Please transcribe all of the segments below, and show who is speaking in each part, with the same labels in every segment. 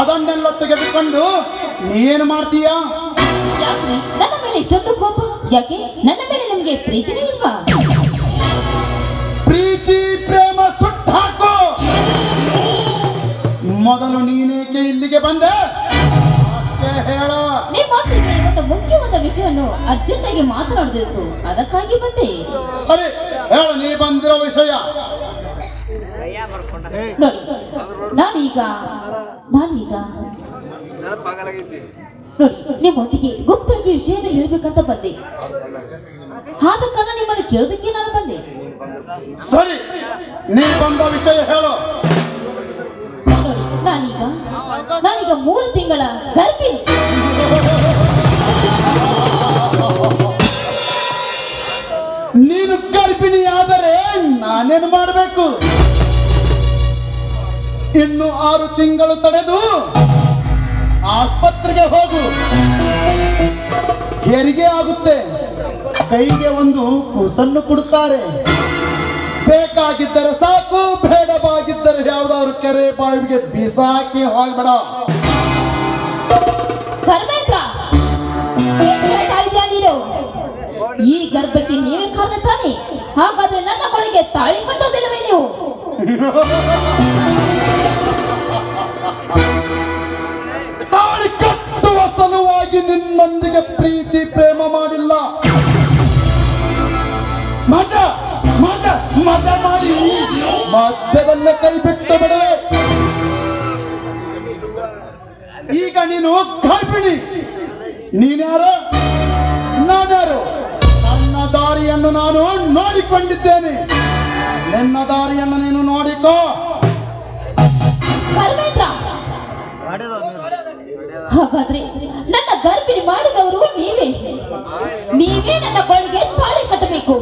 Speaker 1: ಅದನ್ನೆಲ್ಲ ತೆಗೆದುಕೊಂಡು ನೀನು ಮಾಡ್ತೀಯಾ?
Speaker 2: ಯಾಕ್ರಿ ನನ್ನ ಮೇಲೆ ಇಷ್ಟೊಂದು ಕೋಪ? ಯಾಕೆ ನನ್ನ ಮೇಲೆ ನಿಮ್ಗೆ ಪ್ರೀತಿನೇ ಇಲ್ವಾ?
Speaker 1: ಪ್ರೀತಿ ಪ್ರೇಮ ಸುಟ್ಟಾಕು. ಮೊದಲು ನೀನೇಕೆ ಇಲ್ಲಿಗೆ ಬಂದೆ ಅಷ್ಟೇ ಹೇಳು.
Speaker 2: ನಿಮ್ಮೊಂದಿಗೆ ಒಂದು ಮುಖ್ಯವಾದ ವಿಷಯವನ್ನು ಅರ್ಜೆಂಟ್ ಆಗಿ ಮಾತನಾಡದಿತ್ತು, ಅದಕ್ಕಾಗಿ ಬಂದೆ.
Speaker 1: ಸರಿ ಹೇಳು, ನೀ ಬಂದಿರೋ ವಿಷಯ.
Speaker 2: ನೋಡಿ, ನಾನೀಗ ನೋಡಿ ನಿಮ್ಮೊಂದಿಗೆ ಗುಪ್ತವಾಗಿ ವಿಷಯನ ಹೇಳ್ಬೇಕಂತ ಬಂದೆ. ಆದ ಕಾರಣ ನಿಮ್ಮನ್ನು ಕೇಳೋದಕ್ಕೆ ನಾನು ಬಂದೆ.
Speaker 1: ಸರಿ, ನೀ ಬಂದ ವಿಷಯ ಹೇಳು.
Speaker 2: ನೋಡಿ, ನಾನೀಗ 3 ತಿಂಗಳ ಗರ್ಭಿಣಿ.
Speaker 1: ನೀನು ಗರ್ಭಿಣಿಯಾದರೆ ನಾನೇನು ಮಾಡಬೇಕು? ಇನ್ನು 6 ತಿಂಗಳು ತಡೆದು ಆಸ್ಪತ್ರೆಗೆ ಹೋಗು. ಹೆರಿಗೆ ಆಗುತ್ತೆ, ಕೈಗೆ ಒಂದು ಕೂಸನ್ನು ಕೊಡುತ್ತಾರೆ. ಬೇಕಾಗಿದ್ದರೆ ಸಾಕು, ಬೇಡವಾಗಿದ್ದರೆ ಯಾವ್ದಾದ್ರು ಕೆರೆ ಬಾವಿಗೆ ಬಿಸಾಕಿ ಹೋಗ್ಬೇಡ.
Speaker 2: ಧರ್ಮೇಂದ್ರ, ನೀನು ಈ ಗರ್ಭಕ್ಕೆ ನೀವೇ ಕಾರಣ ತಾನೆ? ಹಾಗಾದ್ರೆ ನನ್ನ ಕೊಳಗೆ ತಾಳಿ ಕಟ್ಟೋದಿಲ್ಲವೇ ನೀವು?
Speaker 1: ತಾಳಿ ಕಟ್ಟುವ ಸಲುವಾಗಿ ನಿನ್ನೊಂದಿಗೆ ಪ್ರೀತಿ ಪ್ರೇಮ ಮಾಡಿಲ್ಲ. ಮಜಾ ಮಜಾ ಮಜಾ ಮಾಡಿ ಮಧ್ಯದಲ್ಲೇ ಕೈ ಬಿಟ್ಟು ಬಿಡುವೆ. ಈಗ ನೀನು ಗರ್ಭಿಣಿ. ನೀನ್ಯಾರು, ನಾನ್ಯಾರು? ನನ್ನ ದಾರಿಯನ್ನು ನಾನು ನೋಡಿಕೊಂಡಿದ್ದೇನೆ, ನಿನ್ನ ದಾರಿಯನ್ನು ನೀನು ನೋಡಿಕೋ.
Speaker 2: ಧರ್ಮೇಂದ್ರ, ಹಾಗಾದ್ರೆ ನನ್ನ ಗರ್ಭಿಣಿ ಮಾಡಿದವರು ನೀವೇ ನನ್ನ ಕೊಳಗೆ ತಾಳಿ ಕಟ್ಟಬೇಕು.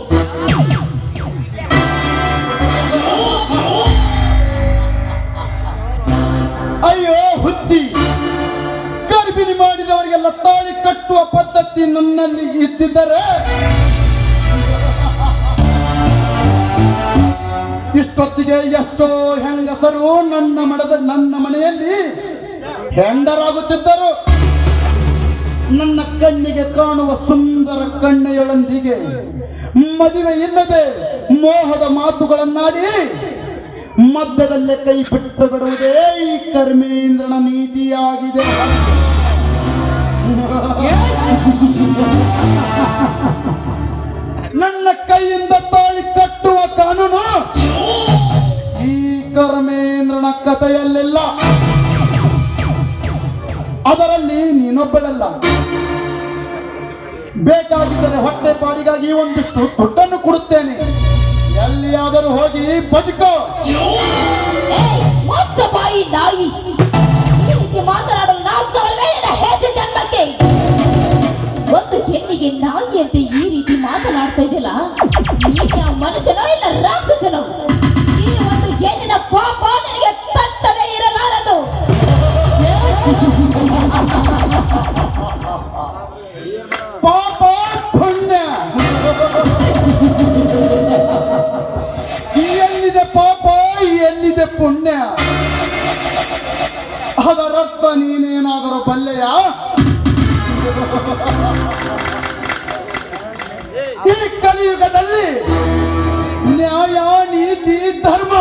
Speaker 1: ಅಯ್ಯೋ ಹುಚ್ಚಿ, ಗರ್ಭಿಣಿ ಮಾಡಿದವರಿಗೆಲ್ಲ ತಾಳಿ ಕಟ್ಟುವ ಪದ್ಧತಿ ನನ್ನಲ್ಲಿ ಇದ್ದಿದ್ದರೆ ಇಷ್ಟೊತ್ತಿಗೆ ಎಷ್ಟೋ ಹೆಂಗಸರು ನನ್ನ ಮನೆಯಲ್ಲಿ ಹೆಂಡರಾಗುತ್ತಿದ್ದರು. ನನ್ನ ಕಣ್ಣಿಗೆ ಕಾಣುವ ಸುಂದರ ಕಣ್ಣೆಯೊಳೊಂದಿಗೆ ಮದುವೆ ಇಲ್ಲದೆ ಮೋಹದ ಮಾತುಗಳನ್ನಾಡಿ ಮಧ್ಯದಲ್ಲೇ ಕೈ ಬಿಟ್ಟು ಬಿಡುವುದೇ ಈ ಕರ್ಮೇಂದ್ರನ ನೀತಿಯಾಗಿದೆ. ನನ್ನ ಕೈಯಿಂದ ತಾಳಿ ಕಟ್ಟುವ ಕಾನೂನು ಈ ಕರ್ಮೇಂದ್ರನ ಕಥೆಯಲ್ಲೆಲ್ಲ. ಅದರಲ್ಲಿ ನೀನೊಬ್ಬಳಲ್ಲ. ಬೇಕಾಗಿದ್ದರೆ ಹೊಟ್ಟೆ ಪಾಡಿಗಾಗಿ ಒಂದಿಷ್ಟು ದುಡ್ಡನ್ನು ಕೊಡುತ್ತೇನೆ, ಎಲ್ಲಿಯಾದರೂ ಹೋಗಿ ಬದುಕೋ.
Speaker 2: ಬಾಯಿ ನಾಯಿ, ಮಾತನಾಡಲು ನಾಚಿಕೆವಲ್ಲವೇ ನಿನ್ನ ಹೆಸರು ಜನ್ಮಕ್ಕೆ? ಒಂದು ಹೆಣ್ಣಿಗೆ ನಾಯಿ ಅಂತ ಈ ರೀತಿ ಮಾತನಾಡ್ತಾ ಇದೆಯಲ್ಲ, ನೀನು ಮನುಷ್ಯನೋ ಇಲ್ಲ ರಾಕ್ಷಸನೋ? ಈ ಒಂದು ಹೆಣ್ಣಿನ ಪಾಪ ನಿನಗೆ ತಟ್ಟದೇ ಇರಲಾರದು.
Speaker 1: ಪಾಪ ಪುಣ್ಯ, ಎಲ್ಲಿದೆ ಪಾಪ ಎಲ್ಲಿದೆ ಪುಣ್ಯ? ಅದರರ್ಥ ನೀನೇನಾದರೂ ಬಲ್ಲೆಯ? ಈ ಕಲಿಯುಗದಲ್ಲಿ ನ್ಯಾಯ ನೀತಿ ಧರ್ಮ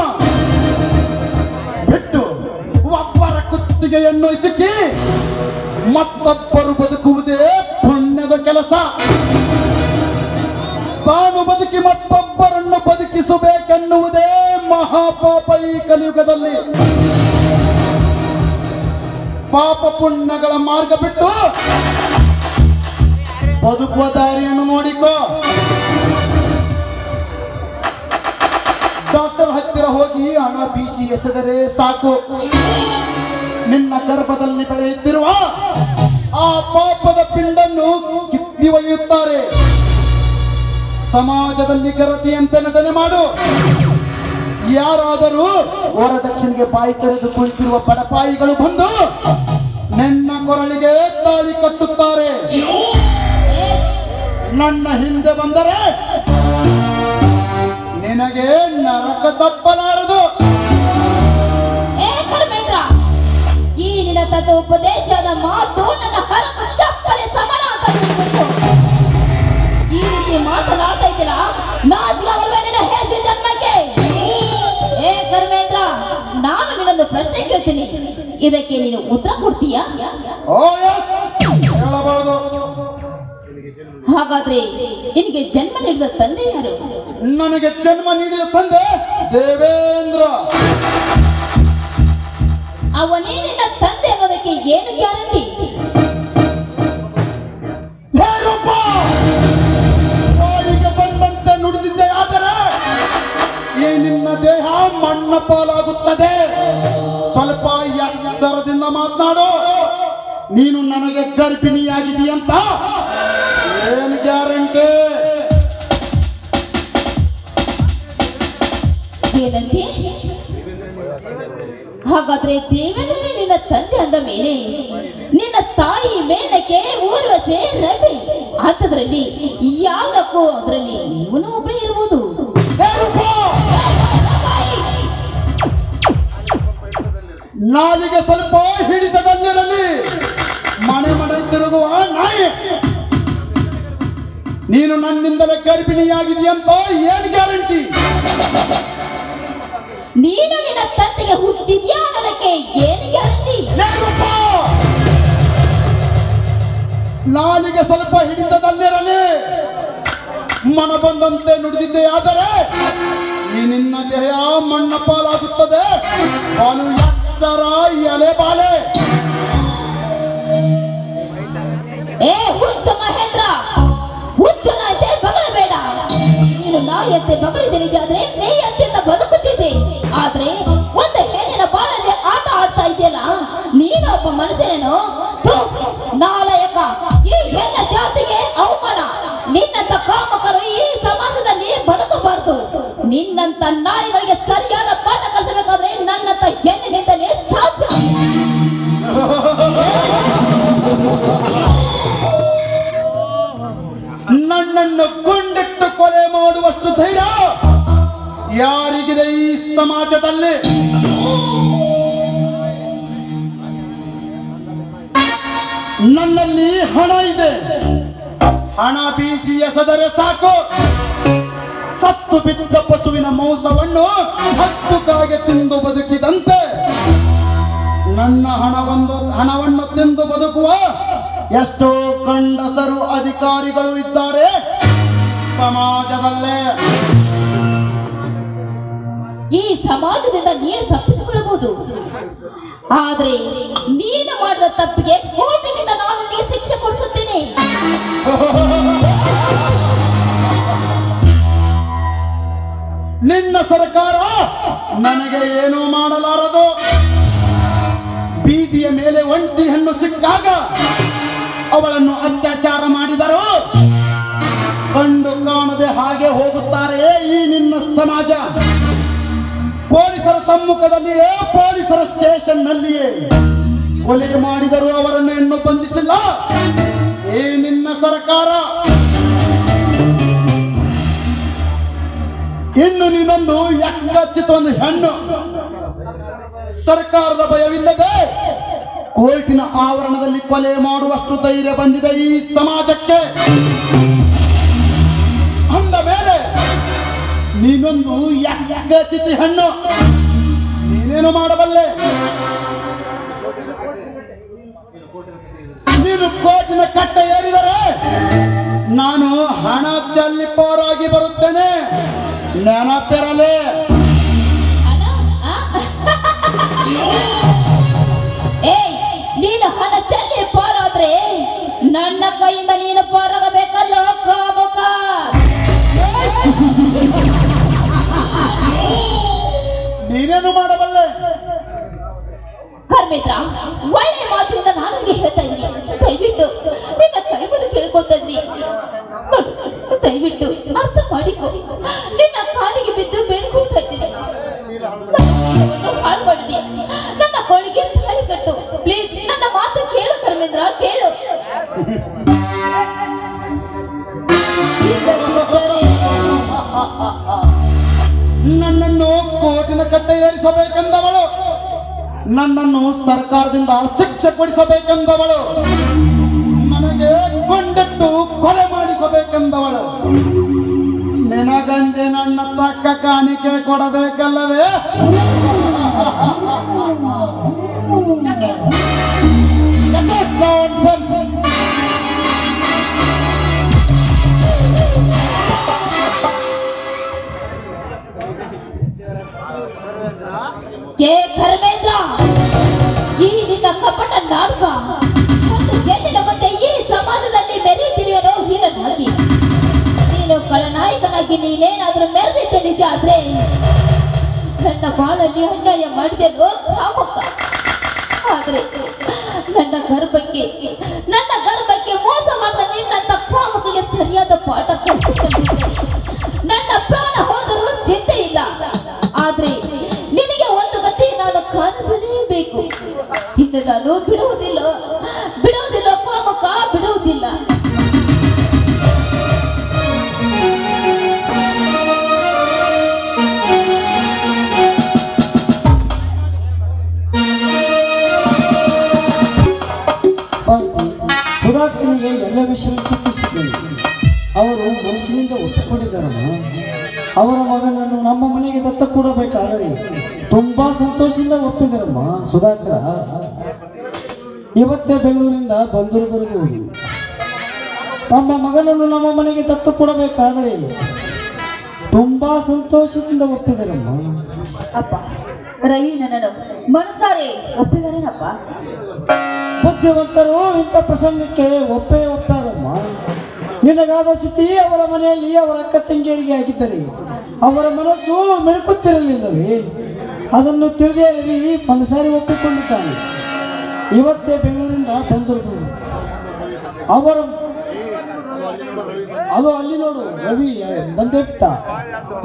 Speaker 1: ಬಿಟ್ಟು ಒಬ್ಬರ ಕುತ್ತಿಗೆಯನ್ನು ಇಚುಕಿ ಮತ್ತೊಬ್ಬರು ಬದುಕುವುದೇ ಪುಣ್ಯದ ಕೆಲಸ. ತಾನು ಬದುಕಿ ಮತ್ತೊಬ್ಬರನ್ನು ಬದುಕಿಸಬೇಕೆನ್ನುವುದೇ ಮಹಾಪಾಪ ಈ ಕಲಿಯುಗದಲ್ಲಿ. ಪಾಪ ಪುಣ್ಯಗಳ ಮಾರ್ಗ ಬಿಟ್ಟು ಬದುಕುವ ದಾರಿಯನ್ನು ನೋಡಿಕೋ. ಡಾಕ್ಟರ್ ಹತ್ತಿರ ಹೋಗಿ ಹಣ ಬೀಸಿ ಎಸೆದರೆ ಸಾಕು. ನಿನ್ನ ಗರ್ಭದಲ್ಲಿ ಬೆಳೆಯುತ್ತಿರುವ ಆ ಪಾಪದ ಪಿಂಡನ್ನು ಕಿತ್ತಿ ಒಯ್ಯುತ್ತಾರೆ. ಸಮಾಜದಲ್ಲಿ ಗರತಿಯಂತೆ ನಟನೆ ಮಾಡು. ಯಾರಾದರೂ ವರದಕ್ಷಿಣೆಗೆ ಬಾಯಿ ತೆರೆದು ಕುಳಿತಿರುವ ಬಡಪಾಯಿಗಳು ಬಂದು ನಿನ್ನ ಕೊರಳಿಗೆ ತಾಳಿ ಕಟ್ಟುತ್ತಾರೆ. ನನ್ನ ಹಿಂದೆ ಬಂದರೆ ನಿನಗೆ ನರಕ ತಪ್ಪಲಾರದು.
Speaker 2: ಈ ನಿನ್ನ ತತ್ವೋಪದೇಶದ ಮಾತು ನನ್ನ ಹರಕು ಚಪ್ಪಲೆ ಸಮಣ ಅಂತ ತಿಳಿದಿತ್ತು. ಈ ರೀತಿ ಮಾತನಾಡ್ತಾ ಇದ್ದಿಲ್ಲ, ನಾಚಿಕೆ ನಿನ್ನ ಹೇಸಿ ಜನ್ಮಕ್ಕೆ. ಏ ಧರ್ಮೇಂದ್ರ, ನಾನು ನಿನ್ನೊಂದು ಪ್ರಶ್ನೆ ಕೇಳ್ತೀನಿ, ಇದಕ್ಕೆ ನೀನು ಉತ್ತರ ಕೊಡ್ತೀಯಾ? ಹಾಗಾದ್ರೆ ನಿನಗೆ ಜನ್ಮ ನೀಡಿದ ತಂದೆ ಯಾರು?
Speaker 1: ನನಗೆ ಜನ್ಮ ನೀಡಿದ ತಂದೆ ದೇವೇಂದ್ರ.
Speaker 2: ಅವನೇ ನಿನ್ನ ತಂದೆ ಅನ್ನೋದಕ್ಕೆ ಏನು ಗ್ಯಾರಂಟಿ?
Speaker 1: ಬಾಯಿಗೆ ಬಂದಂತೆ ನುಡಿದಿದ್ದೆ, ಆದರೆ ಈ ನಿನ್ನ ದೇಹ ಮಣ್ಣ ಪಾಲಾಗುತ್ತದೆ. ಸ್ವಲ್ಪ ಎಚ್ಚರದಿಂದ ಮಾತನಾಡು. ನೀನು ನನಗೆ ಗರ್ಭಿಣಿಯಾಗಿದೆಯಂತ ಏನು ಗ್ಯಾರಂಟಿ?
Speaker 2: ಏನಂತೆ? ಹಾಗಾದ್ರೆ ದೇವೇಂದ್ರನೇ ನಿನ್ನ ತಂದೆ ಅಂದ ಮೇಲೆ ನಿನ್ನ ತಾಯಿ ಮೇನಕೆ, ಊರ್ವಶಿ, ರವಿ ಅಂತದ್ರಲ್ಲಿ ಯಾವುದಕ್ಕೂ ಅದರಲ್ಲಿ ಇವನು ಒಬ್ಬರೇ ಇರ್ಬೋದು.
Speaker 1: ನಾಲಿಗೆ ಸ್ವಲ್ಪ ಹಿಡಿತದಲ್ಲಿರಲಿ. ಮನೆ ಮನೆ ತಿರುಗುವ ನಾಯಿ. ನೀನು ನನ್ನಿಂದಲೇ ಗರ್ಭಿಣಿಯಾಗಿದೆಯಂತ ಏನು ಗ್ಯಾರಂಟಿ?
Speaker 2: ನೀನು ನಿನ್ನ ತಂದೆಗೆ ಹುಟ್ಟಿದ್ಯಾ ಅನ್ನೋದಕ್ಕೆ ಏನು ಗ್ಯಾರಂಟಿ?
Speaker 1: ನಾಲಿಗೆ ಸ್ವಲ್ಪ ಹಿಡಿತದಲ್ಲಿರಲಿ. ಮನ ಬಂದಂತೆ ನುಡಿದಿದ್ದೆ, ಆದರೆ ಈ ನಿನ್ನ ದೇಹ ಮಣ್ಣ ಪಾಲಾಗುತ್ತದೆ. ಬಾಲು ಎಚ್ಚರ, ಎಲೆ ಬಾಲೆ.
Speaker 2: ಏ ಹುಚ್ಚ ಮಹೇಂದ್ರ, ಹುಚ್ಚನಂತೆ ಬಗಳಬೇಡ. ನೀನು ನಾಯಿಯಂತೆ ಬಗಳಿದೆ ನಿಜ, ಆದ್ರೆ ನೇಯಂತೆಂದ ಬದುಕುತ್ತಿದ್ದೆ. ಆದ್ರೆ ಒಂದು ಹೆಣ್ಣಿನ ಬಾಳಲ್ಲಿ ಆಟ ಆಡ್ತಾ ಇದೆಯಲ್ಲ, ನೀನು ಒಬ್ಬ ಮನುಷ್ಯನೇನು? ನಾಲಾಯಕ, ಈ ಹೆಣ್ಣ ಜಾತಿಗೆ ಅವಮಾನ. ನಿನ್ನಂತ ಕಾಮಕರು ಈ ಸಮಾಜದಲ್ಲಿ ಬದುಕಬಾರದು. ನಿನ್ನಂತ ನಾಯಿಗಳಿಗೆ ಸರಿಯಾದ ಪಾಠ ಕಲಿಸಬೇಕಾದ್ರೆ ನನ್ನಂತ ಹೆಣ್ಣಿನಿಂದಲೇ ಸಾಧ್ಯ.
Speaker 1: ನನ್ನನ್ನು ಕೊಂಡಿಟ್ಟು ಕೊಲೆ ಮಾಡುವಷ್ಟು ಧೈರ್ಯ ಯಾರಿಗಿದೆ ಈ ಸಮಾಜದಲ್ಲಿ? ನನ್ನಲ್ಲಿ ಹಣ ಇದೆ. ಹಣ ಬೀಸಿ ಎಸೆದರೆ ಸಾಕು. ಸತ್ತು ಬಿದ್ದ ಪಶುವಿನ ಮಾಂಸವನ್ನು 10 ಕಾಗೆ ತಿಂದು ಬದುಕಿದಂತೆ ನನ್ನ ಹಣವನ್ನು ತಿಂದು ಬದುಕುವ ಎಷ್ಟೋ ಗಂಡಸರು ಅಧಿಕಾರಿಗಳು ಇದ್ದಾರೆ ಸಮಾಜದಲ್ಲೇ.
Speaker 2: ಈ ಸಮಾಜದಿಂದ ನೀನು ತಪ್ಪಿಸಿಕೊಳ್ಳಬಹುದು, ಆದ್ರೆ ನೀನು ಮಾಡಿದ ತಪ್ಪಿಗೆ ಕೋರ್ಟಿನಿಂದ ನಾನು ನಿನಗೆ ಶಿಕ್ಷೆ ಕೊಡಿಸುತ್ತೇನೆ.
Speaker 1: ನಿನ್ನ ಸರ್ಕಾರ ನನಗೆ ಏನೂ ಮಾಡಲಾರದು. ಬೀದಿಯ ಮೇಲೆ ಒಂಟಿ ಹೆಣ್ಣು ಸಿಕ್ಕಾಗ ಅವಳನ್ನು ಅತ್ಯಾಚಾರ ಮಾಡಿದರು. ಕಂಡು ಕಾಣದೆ ಹಾಗೆ ಹೋಗುತ್ತಾರೆ ಈ ನಿನ್ನ ಸಮಾಜ. ಪೊಲೀಸರ ಸಮ್ಮುಖದಲ್ಲಿಯೇ, ಪೊಲೀಸರ ಸ್ಟೇಷನ್ ನಲ್ಲಿಯೇ ಕೊಲೆ ಮಾಡಿದರು. ಅವರನ್ನು ಇನ್ನೂ ಬಂಧಿಸಿಲ್ಲ ಈ ನಿನ್ನ ಸರ್ಕಾರ. ಇನ್ನು ನೀನೊಂದು ಯಕ್ಕಚ್ಚಿತ ಒಂದು ಹೆಣ್ಣು. ಸರ್ಕಾರದ ಭಯವಿಲ್ಲದೆ ಕೋರ್ಟಿನ ಆವರಣದಲ್ಲಿ ಕೊಲೆ ಮಾಡುವಷ್ಟು ಧೈರ್ಯ ಬಂದಿದೆ ಈ ಸಮಾಜಕ್ಕೆ. ಅಂದ ಮೇಲೆ ನೀನೊಂದು ಯಕ್ಕಚ್ಚಿತ ಹೆಣ್ಣು, ನೀನೇನು ಮಾಡಬಲ್ಲೆ? ನೀನು ಕೋರ್ಟಿನ ಕಟ್ಟೆ ಏರಿದರೆ ನಾನು ಹಣ ಚೆಲ್ಲಿ ಪಾರಾಗಿ ಬರುತ್ತೇನೆ, ನೆನಪಿರಲಿ.
Speaker 2: ನೀನು ಹಣ ಚೆಲ್ಲಿ ಪಾರಾದ್ರೆ ನನ್ನ ಕೈಯಿಂದ ನೀನು ಪಾರಾಗಬೇಕಲ್ಲೋ ಕಾಮುಕ.
Speaker 1: ನೀನೇನು ಮಾಡಬಲ್ಲೆ?
Speaker 2: ಕರ್ಮೇಂದ್ರ, ಒಳ್ಳೆ ಮಾತಿನಿಂದ ನಾನು ನಿನಗೆ ಹೇಳ್ತಾ ಇದ್ದೀನಿ, ದಯವಿಟ್ಟು ನಿನ್ನ ಕೈ ಮುಗಿದು ಕೇಳ್ಕೊತಾ ಇದ್ದೀನಿ. ದಯವಿಟ್ಟು ಅರ್ಥ ಮಾಡಿಕೊ. ನಿನ್ನ ಕಾಲಿಗೆ ಬಿದ್ದು ಬೇಡ್ಕೊಳ್ತಾ ಇದ್ದೀನಿ, ಹಾಳು ಮಾಡಿದೆ. ನನ್ನ ಕೊಳಿಗೆ ತಾಳಿ ಕಟ್ಟು, ಪ್ಲೀಸ್. ನನ್ನ ಮಾತು ಕೇಳು ಕರ್ಮೇಂದ್ರ, ಕೇಳು.
Speaker 1: ನನ್ನನ್ನು ಕೋರ್ಟಿನ ಕಟ್ಟೆ ಏರಿಸಬೇಕೆಂದವಳು ನನ್ನನ್ನು ಸರ್ಕಾರದಿಂದ ಶಿಕ್ಷೆ ಕೊಡಿಸಬೇಕೆಂದವಳು, ನನಗೆ ಕೊಂಡಿಟ್ಟು ಕೊಲೆ ಮಾಡಿಸಬೇಕೆಂದವಳು. ನಿನಗಂಜೆ ನನ್ನ ತಕ್ಕ ಕಾಣಿಕೆ ಕೊಡಬೇಕಲ್ಲವೇ?
Speaker 2: ಧರ್ಮೇಂದ್ರ, ಈ ನಿನ್ನ ಕಪಟ ನಾಟಕ ಒಂದು ಹೆಣ್ಣಿನ ಮುಂದೆ ಈ ಸಮಾಜದಲ್ಲಿ ಮೆರೀತಿರುವನೋ ಹೀನನಾಗಿ. ನೀನು ಖಳನಾಯಕನಾಗಿ ನೀನೇನಾದ್ರೂ ಮೆರೆದಿದ್ದೆ ನಿಜ ಆದ್ರೆ ನನ್ನ ಬಾಳಲ್ಲಿ ಅನ್ಯಾಯ ಮಾಡಿದೆಲ್ಲೋ ಕಾಮುಕ. ಆದ್ರೆ ನನ್ನ ಗರ್ಭಕ್ಕೆ ಮೋಸ ಮಾಡಿದ ನಿನ್ನಂತ ಕಾಮುಕಿಗೆ ಸರಿಯಾದ ಪಾಠ ಕಲಿಸಿದ್ದೇನೆ. ನನ್ನ ಪ್ರಾಣ ಹೋದರೂ ಚಿಂತೆ ಇಲ್ಲ, ಆದ್ರೆ ನಿನಗೆ ಒಂದು ಗತಿ ನಾನು ಕಾಣಿಸಲೇಬೇಕು. ಇನ್ನು ನಾನು ಬಿಡುವುದಿಲ್ಲ ಕಾಮುಕ, ಬಿಡುವುದಿಲ್ಲ.
Speaker 3: ಸುಧಾಕರನಿಗೆ ಎಲ್ಲ ವಿಷಯ ತಪ್ಪಿಸಿದ್ದೇನೆ. ಅವರು ಮನಸ್ಸಿನಿಂದ ಒಪ್ಪಿಕೊಂಡಿದ್ದಾರಮ್ಮ. ಅವರ ಮಗನನ್ನು ನಮ್ಮ ಮನೆಗೆ ದತ್ತ ಕೊಡಬೇಕಾದರೆ ತುಂಬಾ ಸಂತೋಷದಿಂದ ಒಪ್ಪಿದರಮ್ಮ ಸುಧಾಕರ. ಇವತ್ತೇ ಬೆಂಗಳೂರಿಂದ ಬಂದರು ಬರಬಹುದು. ತಮ್ಮ ಮಗನನ್ನು ನಮ್ಮ ಮನೆಗೆ ದತ್ತು ಕೊಡಬೇಕಾದರೆ ತುಂಬಾ ಸಂತೋಷದಿಂದ ಒಪ್ಪಿದರಮ್ಮ.
Speaker 2: ಅಪ್ಪ, ರವಿ ನನ್ನನ್ನು ಮನಸಾರೆ ಒಪ್ಪಿದಾರೇನಪ್ಪ?
Speaker 3: ಬುದ್ಧಿವಂತರು ಇಂಥ ಪ್ರಸಂಗಕ್ಕೆ ಒಪ್ಪಾರಮ್ಮ. ನಿನಗಾದ ಸ್ಥಿತಿ ಅವರ ಮನೆಯಲ್ಲಿ ಅವರ ಅಕ್ಕ ತಂಗಿಯರಿಗೆ ಆಗಿದ್ದರೆ ಅವರ ಮನಸ್ಸು ಮೆಣುಕುತ್ತಿರಲಿಲ್ಲವೇ? ಅದನ್ನು ತಿಳಿದೇ ರವಿ ಮನಸಾರಿ ಒಪ್ಪಿಕೊಂಡಿದ್ದಾನೆ. ಇವತ್ತೇ ಬೆಂಗಳೂರಿಂದ ಬಂದರು. ಅವರು ಅದು ಅಲ್ಲಿ ನೋಡು, ರವಿ ಬಂದೇ ಬಿಟ್ಟ.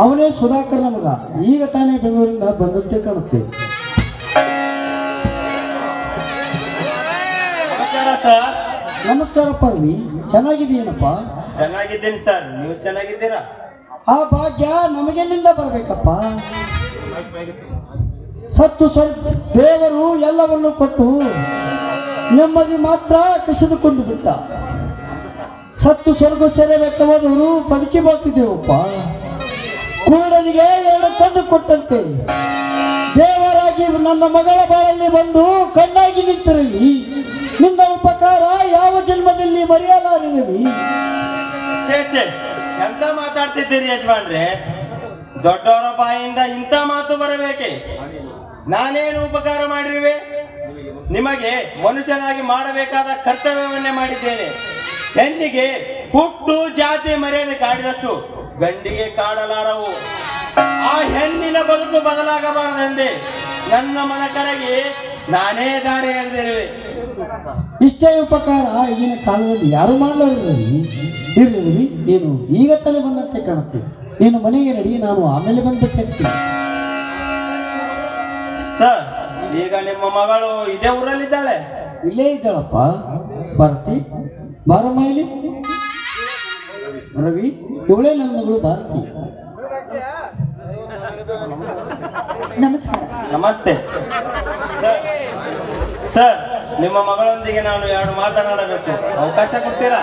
Speaker 3: ಅವನೇ ಸುಧಾಕರ್ ಮಗ. ಈಗ ತಾನೇ ಬೆಂಗಳೂರಿಂದ ಬಂದಂತೆ ಕಾಣುತ್ತೆ.
Speaker 4: ಸರ್
Speaker 3: ನಮಸ್ಕಾರಪ್ಪ ರವಿ, ಚೆನ್ನಾಗಿದ್ದೀನಪ್ಪ?
Speaker 4: ಚೆನ್ನಾಗಿದ್ದೀನಿ ಸರ್, ನೀವು ಚೆನ್ನಾಗಿದ್ದೀರಾ?
Speaker 3: ಆ ಭಾಗ್ಯ ನಮಗೆಲ್ಲಿಂದ ಬರಬೇಕಪ್ಪ? ಸತ್ತು ದೇವರು ಎಲ್ಲವನ್ನು ಕೊಟ್ಟು ನೆಮ್ಮದಿ ಮಾತ್ರ ಕಸಿದುಕೊಂಡು ಬಿಟ್ಟ. ಸತ್ತು ಸ್ವರ್ಗ ಸೇರಬೇಕಾದವರು ಬದುಕಿ ಬಾಳ್ತಿದ್ದೇವಪ್ಪ. ಕುರುಡನಿಗೆ 2 ಕಣ್ಣು ಕೊಟ್ಟಂತೆ ದೇವರಾಗಿ ನನ್ನ ಮಗಳ ಬಾಳಲ್ಲಿ ಬಂದು ಕಣ್ಣಾಗಿ ನಿಂತಿರಲಿ. ನಿನ್ನ ಉಪಕಾರ ಯಾವ ಜನ್ಮದಲ್ಲಿ ಮರೆಯಲಾರಿನವಿ.
Speaker 4: ಛೇ, ಎಂತ ಮಾತಾಡ್ತಿದ್ದೀರಿ ಯಜಮಾನ್ರೆ? ದೊಡ್ಡವರ ಬಾಯಿಂದ ಇಂಥ ಮಾತು ಬರಬೇಕೆ? ನಾನೇನು ಉಪಕಾರ ಮಾಡಿರುವೆ? ನಿಮಗೆ ಮನುಷ್ಯನಾಗಿ ಮಾಡಬೇಕಾದ ಕರ್ತವ್ಯವನ್ನೇ ಮಾಡಿದ್ದೇನೆ. ಹೆಣ್ಣಿಗೆ ಹುಟ್ಟು ಜಾತಿ ಮರ್ಯಾದೆ ಕಾಡಿದಷ್ಟು ಗಂಡಿಗೆ ಕಾಡಲಾರವು. ಆ ಹೆಣ್ಣಿನ ಬದುಕು ಬದಲಾಗಬಾರದೆಂದೇ ನನ್ನ ಮನ ಕರಗಿ ನಾನೇ ದಾರಿ ಎರೆದಿರುವೆ.
Speaker 3: ಇಷ್ಟೇ ಉಪಕಾರ ಈಗಿನ ಕಾಲದಲ್ಲಿ ಯಾರು ಮಾಡಲಾರವಿ. ಇರಲಿ ರವಿ, ನೀನು ಈಗ ತಲೆ ಬಂದಂತೆ ಕಾಣುತ್ತೆ. ನೀನು ಮನೆಗೆ ನಡಿ, ನಾನು ಆಮೇಲೆ ಬಂದ್ಬಿಟ್ಟಿರ್ತೀನಿ.
Speaker 4: ಸರ್, ಈಗ ನಿಮ್ಮ ಮಗಳು ಇದೇ ಊರಲ್ಲಿದ್ದಾಳೆ?
Speaker 3: ಇಲ್ಲೇ ಇದ್ದಾಳಪ್ಪ. ಭಾರತಿ, ಬಾರಮ್ಮ ಇಲ್ಲಿ. ರವಿ, ಇವಳೇ ನನ್ನ ಮಗಳು ಭಾರತಿ.
Speaker 2: ನಮಸ್ಕಾರ.
Speaker 4: ನಮಸ್ತೆ ಸರ್. ನಿಮ್ಮ ಮಗಳೊಂದಿಗೆ ನಾನು 2 ಮಾತನಾಡಬೇಕು, ಅವಕಾಶ ಕೊಡ್ತೀರಾ?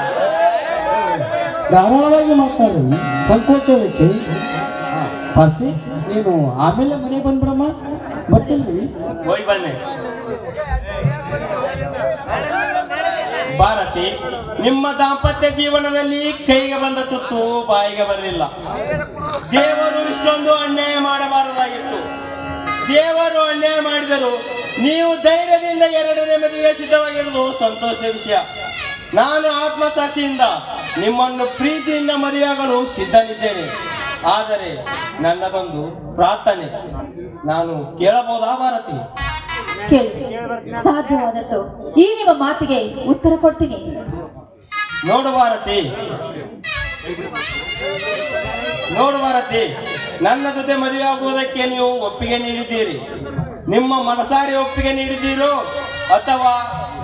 Speaker 3: ಧಾರಾಳವಾಗಿ ಮಾತನಾಡಿ, ಸಂಕೋಚ ಭಾರತಿ. ನೀನು ಆಮೇಲೆ ಮನೆಗೆ ಬಂದ್ಬಿಡಮ್ಮ. ಬರ್ತೀನಿ ರವಿ.
Speaker 4: ಹೋಗಿ ಬನ್ನಿ. ಭಾರತಿ, ನಿಮ್ಮ ದಾಂಪತ್ಯ ಜೀವನದಲ್ಲಿ ಕೈಗೆ ಬಂದ ತುತ್ತು ಬಾಯಿಗೆ ಬರಲಿಲ್ಲ. ದೇವರು ಇಷ್ಟೊಂದು ಅನ್ಯಾಯ ಮಾಡಬಾರದಾಗಿತ್ತು. ದೇವರು ಅನ್ಯಾಯ ಮಾಡಿದರು. ನೀವು ಧೈರ್ಯದಿಂದ 2ನೇ ಮದುವೆಗೆ ಸಿದ್ಧವಾಗಿರುವುದು ಸಂತೋಷದ ವಿಷಯ. ನಾನು ಆತ್ಮಸಾಕ್ಷಿಯಿಂದ ನಿಮ್ಮನ್ನು ಪ್ರೀತಿಯಿಂದ ಮದುವೆಯಾಗಲು ಸಿದ್ಧನಿದ್ದೇನೆ. ಆದರೆ ನನ್ನದೊಂದು ಪ್ರಾರ್ಥನೆ, ನಾನು ಕೇಳಬಹುದಾ ಭಾರತಿ?
Speaker 2: ಕೇಳಿ, ಸಾಧ್ಯವಾದಷ್ಟು ಈ ನಿಮ್ಮ ಮಾತಿಗೆ ಉತ್ತರ ಕೊಡ್ತೀನಿ.
Speaker 4: ನೋಡು ಭಾರತಿ, ನನ್ನ ಜೊತೆ ಮದುವೆ ಆಗುವುದಕ್ಕೆ ನೀವು ಒಪ್ಪಿಗೆ ನೀಡಿದ್ದೀರಿ. ನಿಮ್ಮ ಮನಸಾರಿ ಒಪ್ಪಿಗೆ ನೀಡಿದ್ದೀರೋ ಅಥವಾ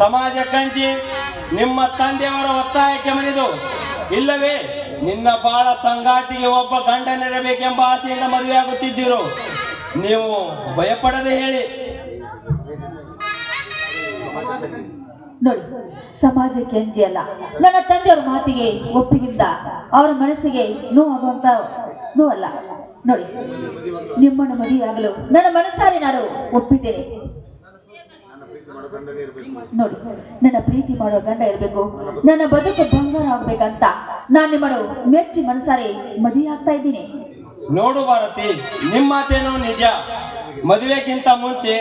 Speaker 4: ಸಮಾಜ ಕಂಚಿ ನಿಮ್ಮ ತಂದೆಯವರ ಒತ್ತಾಯಕ್ಕೆ ಮಣಿದು, ಇಲ್ಲವೇ ನಿನ್ನ ಬಾಳ ಸಂಗಾತಿಗೆ ಒಬ್ಬ ಗಂಡನಿರಬೇಕೆಂಬ ಆಸೆಯಿಂದ ಮದುವೆ ಆಗುತ್ತಿದ್ದೀರೋ? ನೀವು ಭಯಪಡದೆ ಹೇಳಿ.
Speaker 2: ನೋಡಿ, ಸಮಾಜಕ್ಕೆ ಅಂಜಿ ಅಲ್ಲ, ನನ್ನ ತಂದೆಯವರ ಮಾತಿಗೆ ಒಪ್ಪಿಗಿಂದ ಅವರ ಮನಸ್ಸಿಗೆ ನೋವಲ್ಲ. ನೋಡಿ, ನಿಮ್ಮನ್ನು ಮದುವೆಯಾಗಲು ನನ್ನ ಮನಸ್ಸಾರಿ ನಾನು ಒಪ್ಪಿದ್ದೇನೆ. ನೋಡಿ, ನನ್ನ ಪ್ರೀತಿ ಮಾಡುವ ಗಂಡ ಇರಬೇಕು, ನನ್ನ ಬದುಕು ಬಂಗಾರ ಆಗ್ಬೇಕಂತ ನಾನು ನಿಮ್ಮನ್ನು ಮೆಚ್ಚಿ ಮನಸಾರಿ ಮದುವೆ ಆಗ್ತಾ ಇದ್ದೀನಿ.
Speaker 4: ನೋಡು ಭಾರತಿ, ನಿಮ್ಮ ಮಾತೇನೋ ನಿಜ. ಮದುವೆಗಿಂತ ಮುಂಚೆ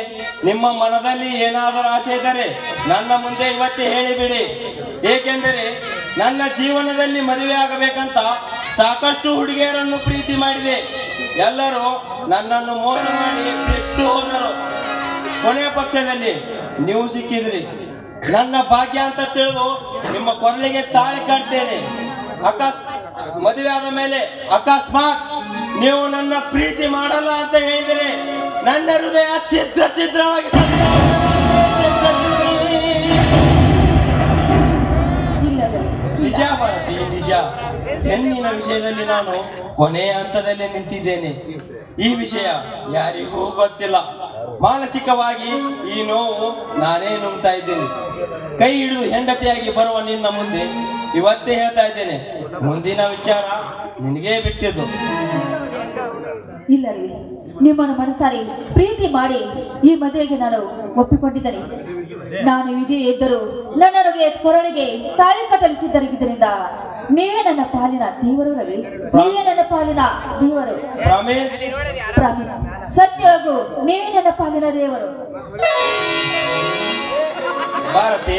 Speaker 4: ನಿಮ್ಮ ಮನದಲ್ಲಿ ಏನಾದರೂ ಆಸೆ ಇದ್ದರೆ ನನ್ನ ಮುಂದೆ ಇವತ್ತೇ ಹೇಳಿಬಿಡಿ. ಏಕೆಂದರೆ ನನ್ನ ಜೀವನದಲ್ಲಿ ಮದುವೆ ಆಗಬೇಕಂತ ಸಾಕಷ್ಟು ಹುಡುಗಿಯರನ್ನು ಪ್ರೀತಿ ಮಾಡಿದೆ. ಎಲ್ಲರೂ ನನ್ನನ್ನು ಮೋಸ ಮಾಡಿ ಬಿಟ್ಟು ಹೋದರು. ಕೊನೆಯ ಪಕ್ಷದಲ್ಲಿ ನೀವು ಸಿಕ್ಕಿದ್ರಿ. ನನ್ನ ಭಾಗ್ಯ ಅಂತ ತಿಳಿದು ನಿಮ್ಮ ಕೊರಳಿಗೆ ತಾಳಿ ಕಟ್ತೇನೆ. ಮದುವೆ ಆದ ಮೇಲೆ ಅಕಸ್ಮಾತ್ ನೀವು ನನ್ನ ಪ್ರೀತಿ ಮಾಡಲ್ಲ ಅಂತ ಹೇಳಿದರೆ ನನ್ನ ಹೃದಯ ಛಿದ್ರವಾಗಿ ನಿಜ ಭಾರತಿ, ನಿಜ. ಹೆಣ್ಣಿನ ವಿಷಯದಲ್ಲಿ ನಾನು ಕೊನೆಯ ಹಂತದಲ್ಲಿ ನಿಂತಿದ್ದೇನೆ. ಈ ವಿಷಯ ಯಾರಿಗೂ ಗೊತ್ತಿಲ್ಲ. ಮಾನಸಿಕವಾಗಿ ಈ ನೋವು ನಾನೇ ನುಂಗ್ತಾ ಇದ್ದೇನೆ. ಕೈ ಹಿಡಿದು ಹೆಂಡತಿಯಾಗಿ ಬರುವ ನಿನ್ನ ಮುಂದೆ ಇವತ್ತೇ ಹೇಳ್ತಾ ಇದ್ದೇನೆ, ಮುಂದಿನ ವಿಚಾರ ನಿನಗೇ ಬಿಟ್ಟಿದ್ದು.
Speaker 2: ಇಲ್ಲ ರೀ, ನಿಮ್ಮನ್ನು ಮನಸಾರಿ ಪ್ರೀತಿ ಮಾಡಿ ಈ ಮದುವೆಗೆ ನಾನು ಒಪ್ಪಿಕೊಂಡಿದ್ದೇನೆ. ನಾನು ಇದೇ ಇದ್ದರೂ ನನ್ನೊಳಗೆ ಕೊರಳಿಗೆ ತಾಳಿ ಕಟ್ಟಲಿಸಿದ್ದರಿಂದ ನೀವೇ ನನ್ನ ಪಾಲಿನ ದೇವರು ರವಿ, ನೀವೇ ನನ್ನ ಪಾಲಿನ ದೇವರು. ಪ್ರಾಮಿಸ್, ಸತ್ಯವಾಗೂ ನೀವೇ ನನ್ನ ಪಾಲಿನ ದೇವರು.
Speaker 4: ಭಾರತಿ,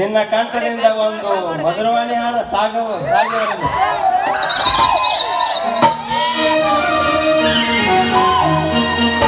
Speaker 4: ನಿನ್ನ ಕಂಠದಿಂದ ಒಂದು ಮಧುರವಾಣಿ ಹಾಡು ಸಾಗವರೆಗೆ.
Speaker 5: Thank you.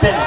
Speaker 4: ಬರ್ತೇನೆ.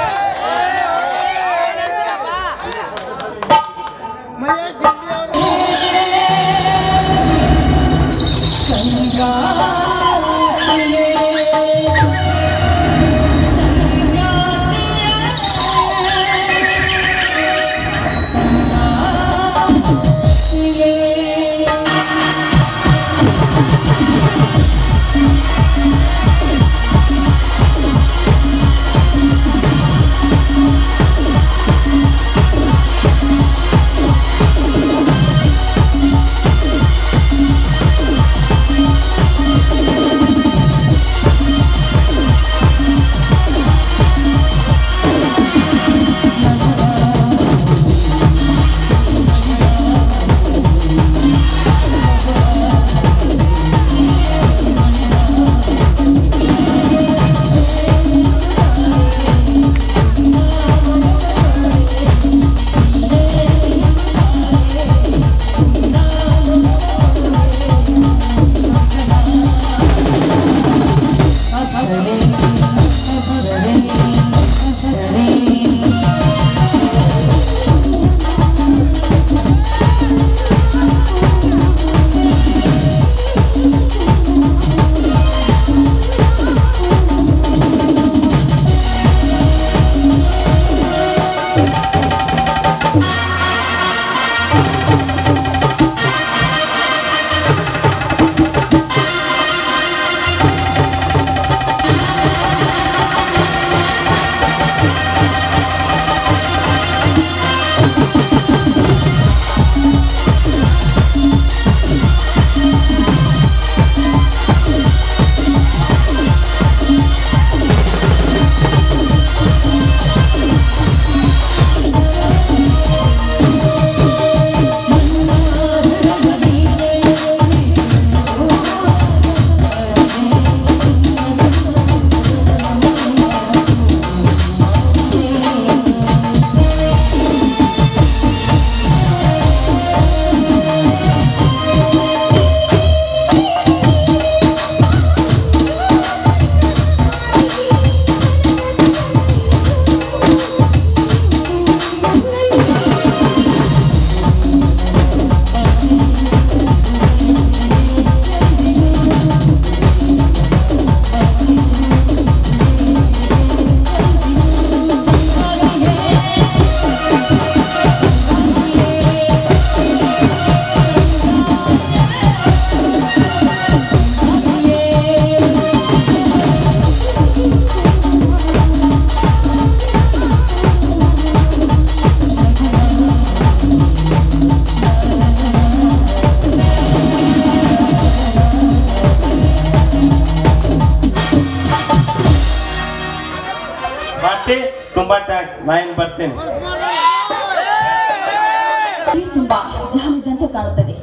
Speaker 4: ತುಂಬಾ ಟ್ಯಾಕ್ಸ್, ನಾನು ಬರ್ತೇನೆ.
Speaker 2: ತುಂಬಾ ಜಾಲಿದಂತೆ ಕಾಣುತ್ತದೆ.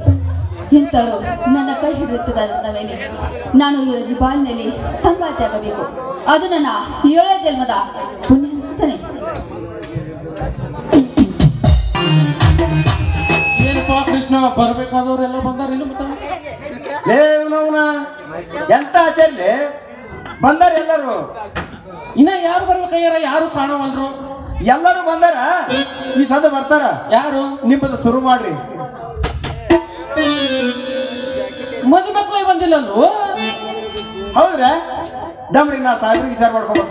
Speaker 2: ಇಂಥವರು ನನ್ನ ಕೈ ಹಿಡಿಯುತ್ತಿದ್ದ ಮೇಲೆ ನಾನು ಇವರ ಜಿಬಾಳಿನಲ್ಲಿ ಸಂಗಾತಿ ಆಗಬೇಕು. ಅದು ನನ್ನ 7 ಜನ್ಮದ ಪುಣ್ಯ ಅನಿಸುತ್ತಾನೆ.
Speaker 3: ಏನಪ್ಪಾ ಕೃಷ್ಣ, ಬರ್ಬೇಕಾದವ್ರೆಲ್ಲ ಬಂದಾರಿಲ್ಲ
Speaker 1: ಎಂತ ಆಚರಣೆ ಬಂದಾರ ಎಲ್ಲರೂ.
Speaker 3: ಇನ್ನ ಯಾರು ಬರ್ಬೇಕಾಗ್ಯಾರ? ಯಾರು ಕಾಣವಲ್ರು.
Speaker 1: ಎಲ್ಲರೂ ಬಂದಾರ. ಈ ಸದ ಬರ್ತಾರ.
Speaker 3: ಯಾರು?
Speaker 1: ನಿಮ್ಮದು ಶುರು ಮಾಡ್ರಿ.
Speaker 3: ಮದುವೆ ಮಕ್ಕಳು ಬಂದಿಲ್ಲಲ್ವ?
Speaker 1: ಹೌದ್ರಾ? ದಮ್ರಿ, ನಾ ಸಾಹೇಬ್ರಿಗೆ ವಿಚಾರ ಮಾಡ್ಕೊಬೇಕು.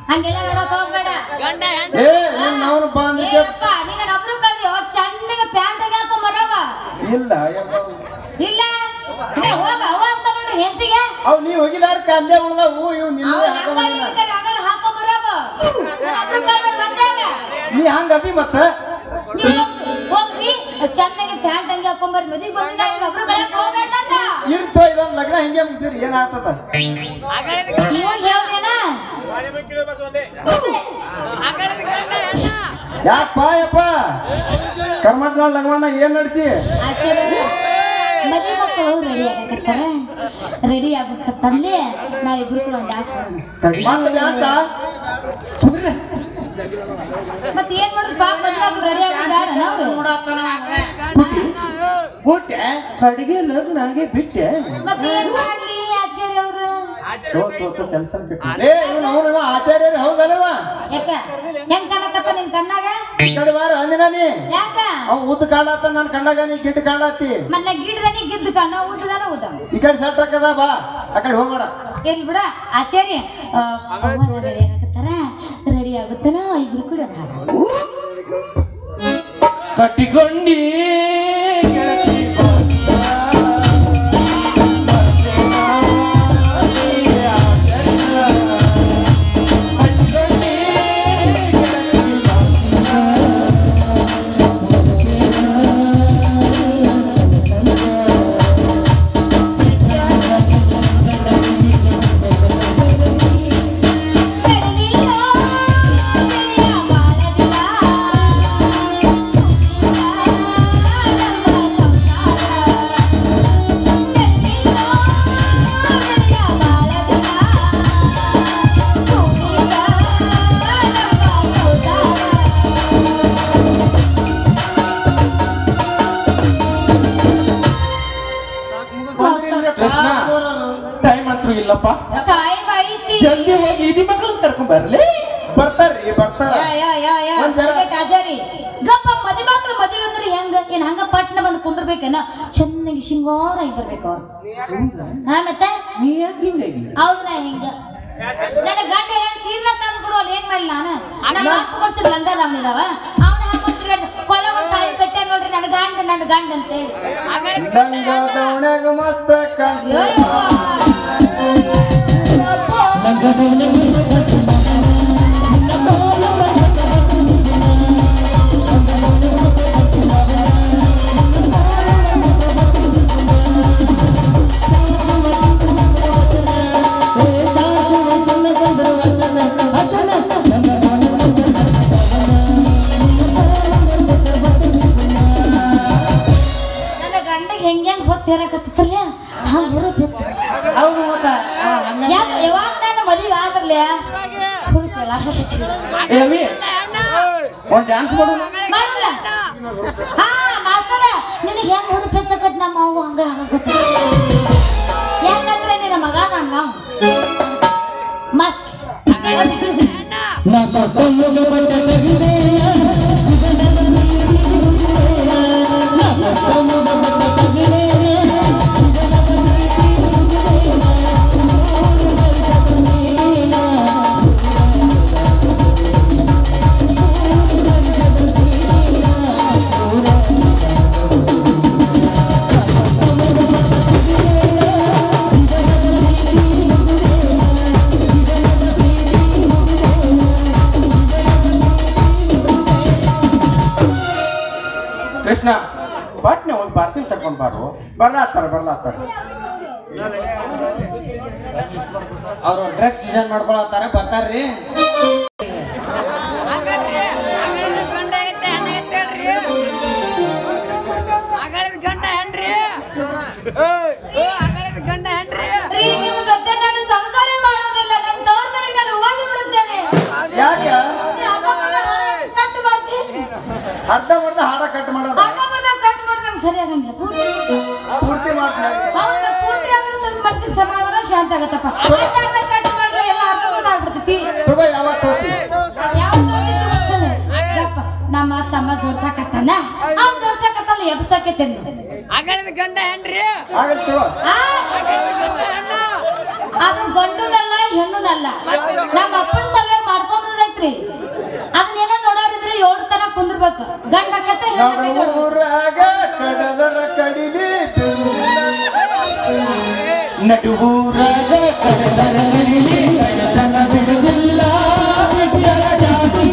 Speaker 2: ಹಂಗೆಲ್ಲ ನೋಡಕ್ ಹೋಗ್ಬೇಡ. ಚಂದಗೆ ಪ್ಯಾಂಟ್ ಹಾಕೊಂಡ್ ಬರೋಗ
Speaker 1: ಇಲ್ಲ
Speaker 2: ಇಲ್ಲ ಹೋಗ ಅವ ಅಂತ ನೋಡ್ರಿ ಹೆಂತಿಗೆ
Speaker 1: ಅವ್ ನೀ ಹೋಗಿದಾರ ಕಲ್ಲೆ ಉಳ್ದವು ಇವ್
Speaker 2: ಹಾಕೊಂಡ್ ಬರೋಗ
Speaker 1: ನೀ ಹಂಗ ಅದಿ ಮತ್ತ
Speaker 2: ನೀ ಹೋಗ್ರಿ ಚೆನ್ನಾಗಿ ಫ್ಯಾನ್ ತಂಗಿ ಹಾಕೊಂಬರ್ ಮದ್ವಿ ಬಂದ ಒಬ್ರು ಕಳಕ್ ಹೋಗ್ಬೇಡ ಅಂತ
Speaker 3: ಇರ್ತೋ ಇದೊಂದು ಲಗ್ನ ಹಿಂಗೆ ಮುಗಿಸಿರಿ ಏನಾಗ್ತದ
Speaker 2: ಇವಾಗ ಹೇಳ್ದೇನ
Speaker 3: ಯಪ್ಪ ಕರ್ಮಟ್ ನೋಡ್ ಲಗ್ನ ಏನ್ ನಡ್ಸಿ
Speaker 2: ಆಚಾರ್ಯ ಮದ್ವೆ ಮಕ್ಕಳು ರೆಡಿ ಆಗಕತ್ತಾರ ರೆಡಿ ಆಗ್ಬೇಕಂತಂದ್ಲೆ ನಾವಿಬ್ರು ಕೂಡ ಒಂದು ಡ್ಯಾನ್ಸ್ ಮತ್ತೆ ಏನ್ ಮಾಡುದು ಪಾಪ ಮದ್ವೆ ಮಕ್ಕಳು ರೆಡಿ ಆಗಿ
Speaker 3: ಹುಟ್ಟೆ ಕಡೆಗೆ ಲಗ್ನ ಹಾಗೆ ಬಿಟ್ಟೆ
Speaker 2: ಮತ್ತೆ ಏನ್ ಮಾಡ್ಲಿ ಆಚಾರ್ಯ ಅವರು
Speaker 3: ಕೆಲಸ ಆಚಾರ್ಯರು ಹೌದಲ್ವ
Speaker 2: ಯಾಕ ಹೆಂಗ್ ಕಾಣಕತ್ತ ನಿನ್ ಕಣ್ಣಾಗ
Speaker 3: ಅಂದಿನಾನಿ
Speaker 2: ಯಾಕ
Speaker 3: ಅವ್ ಉದ್ದ ಕಾಣತ್ತ ನನ್ ಕಣ್ಣಾಗ ನೀ ಗಿಡ್ಡ ಕಾಣತ್ತಿ
Speaker 2: ಮನ್ನ ಗಿಡ್ದನಿ ಗಿಡ್ದ ಕಣ್ಣ ಊಟದಾನ ಊದ
Speaker 3: ಈ ಕಡೆ ಸೆಟ್ ಹಾಕದ ಬಾ ಆ ಕಡೆ ಹೋಗೋಣ
Speaker 2: ಎಲ್ಲಿ ಬಿಡ ಆಚಾರ್ಯ ರೆಡಿ ಆಗತ್ತಾರ ರೆಡಿ ಆಗುತ್ತಾನ ಇಬ್ರು ಕೂಡ
Speaker 3: ಕಟ್ಟಿಕೊಂಡಿ ಟೈಮ್ ಅಂತೂ ಇಲ್ಲಪ್ಪ
Speaker 2: ಟೈಮ್ ಐತಿ
Speaker 3: ಜಲ್ದಿ ಹೋಗಿ ಇದಿ ಮಕ್ಕಳನ್ನ ಕರ್ಕೊಂಡ್ ಬರ್ಲಿ ಬರ್ತಾರ್ರಿ ಬರ್ತಾರ
Speaker 2: ಆಚಾರಿ ಗಪ್ಪ ಮದಿ ಮಕ್ಳು ಮದುವೆ ಅಂದ್ರೆ ಹೆಂಗ ಏನ್ ಹಂಗ ಪಟ್ನ ಬಂದು ಕುಂದ್ರಬೇಕೇನ ಚೆನ್ನಾಗಿ ಶಿಂಗಾರ ಆಗಿ ಬರ್ಬೇಕು ಅವ್ರು ಹಾ ಮತ್ತೆ
Speaker 3: ನೀ ಯಾಕೆ ಹಿಂಗಾಗಿ
Speaker 2: ಹೌದು ನಾ ಹಿಂಗ ನನ್ನ ಗಂಡ ಏನ್ ಸೀರ್ನ ತಂದು ಕೊಡುವಲ್ಲ ಏನ್ ಮಾಡ್ಲಿ ನಾನು ನಮ್ಮ ಅಪ್ಪ ಕೊಡ್ಸಿದ ಲಂಗ ದಾವಣಿದಾವ ಅವನ ಹಾಕೊಂಡ್ರೆ ಕೊಳ್ಳಗ ಕಾಯಿ ಕಟ್ಟ ನೋಡ್ರಿ ನನ್ನ ಗಂಡ ಅಂತೇಳಿ
Speaker 3: ಲಂಗ ದವಣ್ಯಾಗ ಮಸ್ತ ಕಾಂತಿ
Speaker 2: ಹೇರಕತ್ತಲ್ಲ ಹಂಗ ಯಾಕೆ ಯಾವಾಗ ನಾನು ಮದುವೆ ಆಗಲ್ಲ
Speaker 3: ಒಂದ್ ಡ್ಯಾನ್ಸ್ ಮಾಡು
Speaker 2: ಮಾಡಲ್ಲ ಹಾ ಮಾಸ್ತರ ನಿನಗೆ ಹೆಂಗ್ ಹುರುಪು ಹೆಚ್ಚಕತ್ ನಮ್ಮ ಅವ್ವ ಹಂಗ ಆಗತ್ತ ಯಾಕಂದ್ರೆ ನಿನ್ನ ಮಗ ನಾವು ಮಸ್ತ್
Speaker 3: ಕೃಷ್ಣ ಪಾಟ್ನೆ ಹೋಗಿ ಪಾರ್ಸಲ್ ತಗೊಂಡ್ ಬಾರು ಬರ್ಲಾತ್ತಾರ
Speaker 1: ಅವ್ರು ಡ್ರೆಸ್ ಡಿಸೈನ್ ಮಾಡ್ಕೊಳತ್ತಾರ ಬರ್ತಾರ್ರಿ
Speaker 3: ಅರ್ಧ ಮಾಡ್ದ ಹಾಡ ಕಟ್ ಮಾಡೋದು
Speaker 2: ಸರಿಯಾಗಂಗಿಲ್ಲ
Speaker 3: ಪೂರ್ತಿ ಮಾಡ್ತಾರೆ
Speaker 2: ಪೂರ್ತಿ ಆದ್ರೆ ಸ್ವಲ್ಪ ಮನಸ್ಸಿಗೆ ಸಮಾಧಾನ ಶಾಂತ ಆಗತ್ತಪ್ಪ ಕಟ್ ಮಾಡ್ರೆ ಎಲ್ಲ ಅರ್ಧ ಆಗ್ಬಿಡ್ತೈತಿ
Speaker 3: ತಗೋ ಯಾವತ್ತು
Speaker 2: ನಮ್ಮ ತಮ್ಮ ಜೋಡ್ಸಾಕತ್ತಾನ ಅವ್ನು ಜೋಡ್ಸಾಕತ್ತಲ್ಲ ಎಬ್ಸಾಕತ್ತೇನೆ
Speaker 5: ಗಂಡ ಹೆಣ್ರಿ
Speaker 2: ಅದು ಗಂಡುನಲ್ಲ ಹೆಣ್ಣುನಲ್ಲ ನಮ್ಮ ಅಪ್ಪನ ಸಲುವಾಗಿ ಮಾಡ್ಕೊಂಡ್ರೈತ್ರಿ ಅದನ್ನೇನೋ ನೋಡೋರಿದ್ರೆ 7 ತನ ಕುಂದ್ರಬೇಕು ಗಂಡ ಕತೆ
Speaker 3: ನಡುವೂರಾಗ ಕಡಲರ ಕಡಿಲಿ ಕಡತನ ಬಿಡುವುದಿಲ್ಲ ಬಿಟ್ಟರ ಜಾತಿ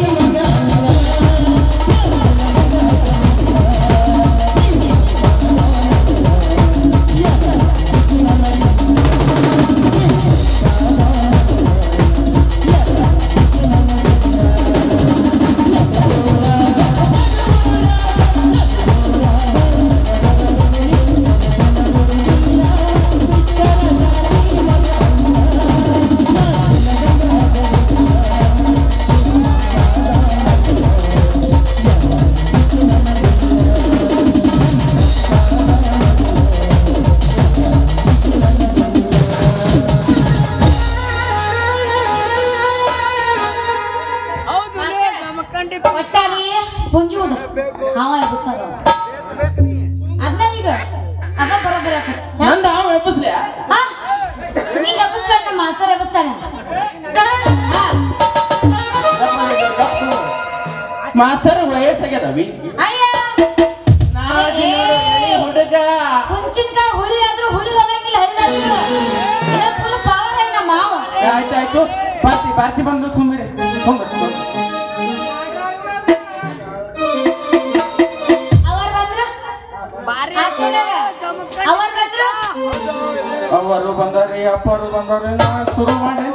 Speaker 2: ಹಾವ ಎಬ್ಬಿಸ್ತಾರ ಅದನ್ನ ಈಗ ಅದ ಬರೋಬರ
Speaker 1: ನಂದ ಹಾವ ಎಬ್ಬಿಸ್ಲೆ
Speaker 2: ನೀ ಎಬ್ಬಿಸ್ಬೇಕ ಮಾಸ್ತರ್ ಎಬ್ಬಿಸ್ತಾನೆ
Speaker 1: ಮಾಸ್ತರ್ ವಯಸ್ಸಾಗ್ಯದವಿ ಹುಡುಗ
Speaker 2: ಹುಂಚಿನಕಾಯಿ ಹುಳಿ ಆದ್ರೂ ಹುಳಿ ಹೋಗಂಗಿಲ್ಲ ಹರಿದಾದ್ರು ಇದ ಫುಲ್ ಪವರ್ ಐ ನಮ್ಮ ಮಾವ
Speaker 1: ಆಯ್ತಾಯ್ತು ಪಾರ್ಟಿ ಬಂದು ಸುಮ್ಮಿರಿ ಅವರು ಬಂದಾರೆ ಅಪ್ಪರು ಬಂದಾರೆ ನಾ ಶುರು ಮಾಡಿ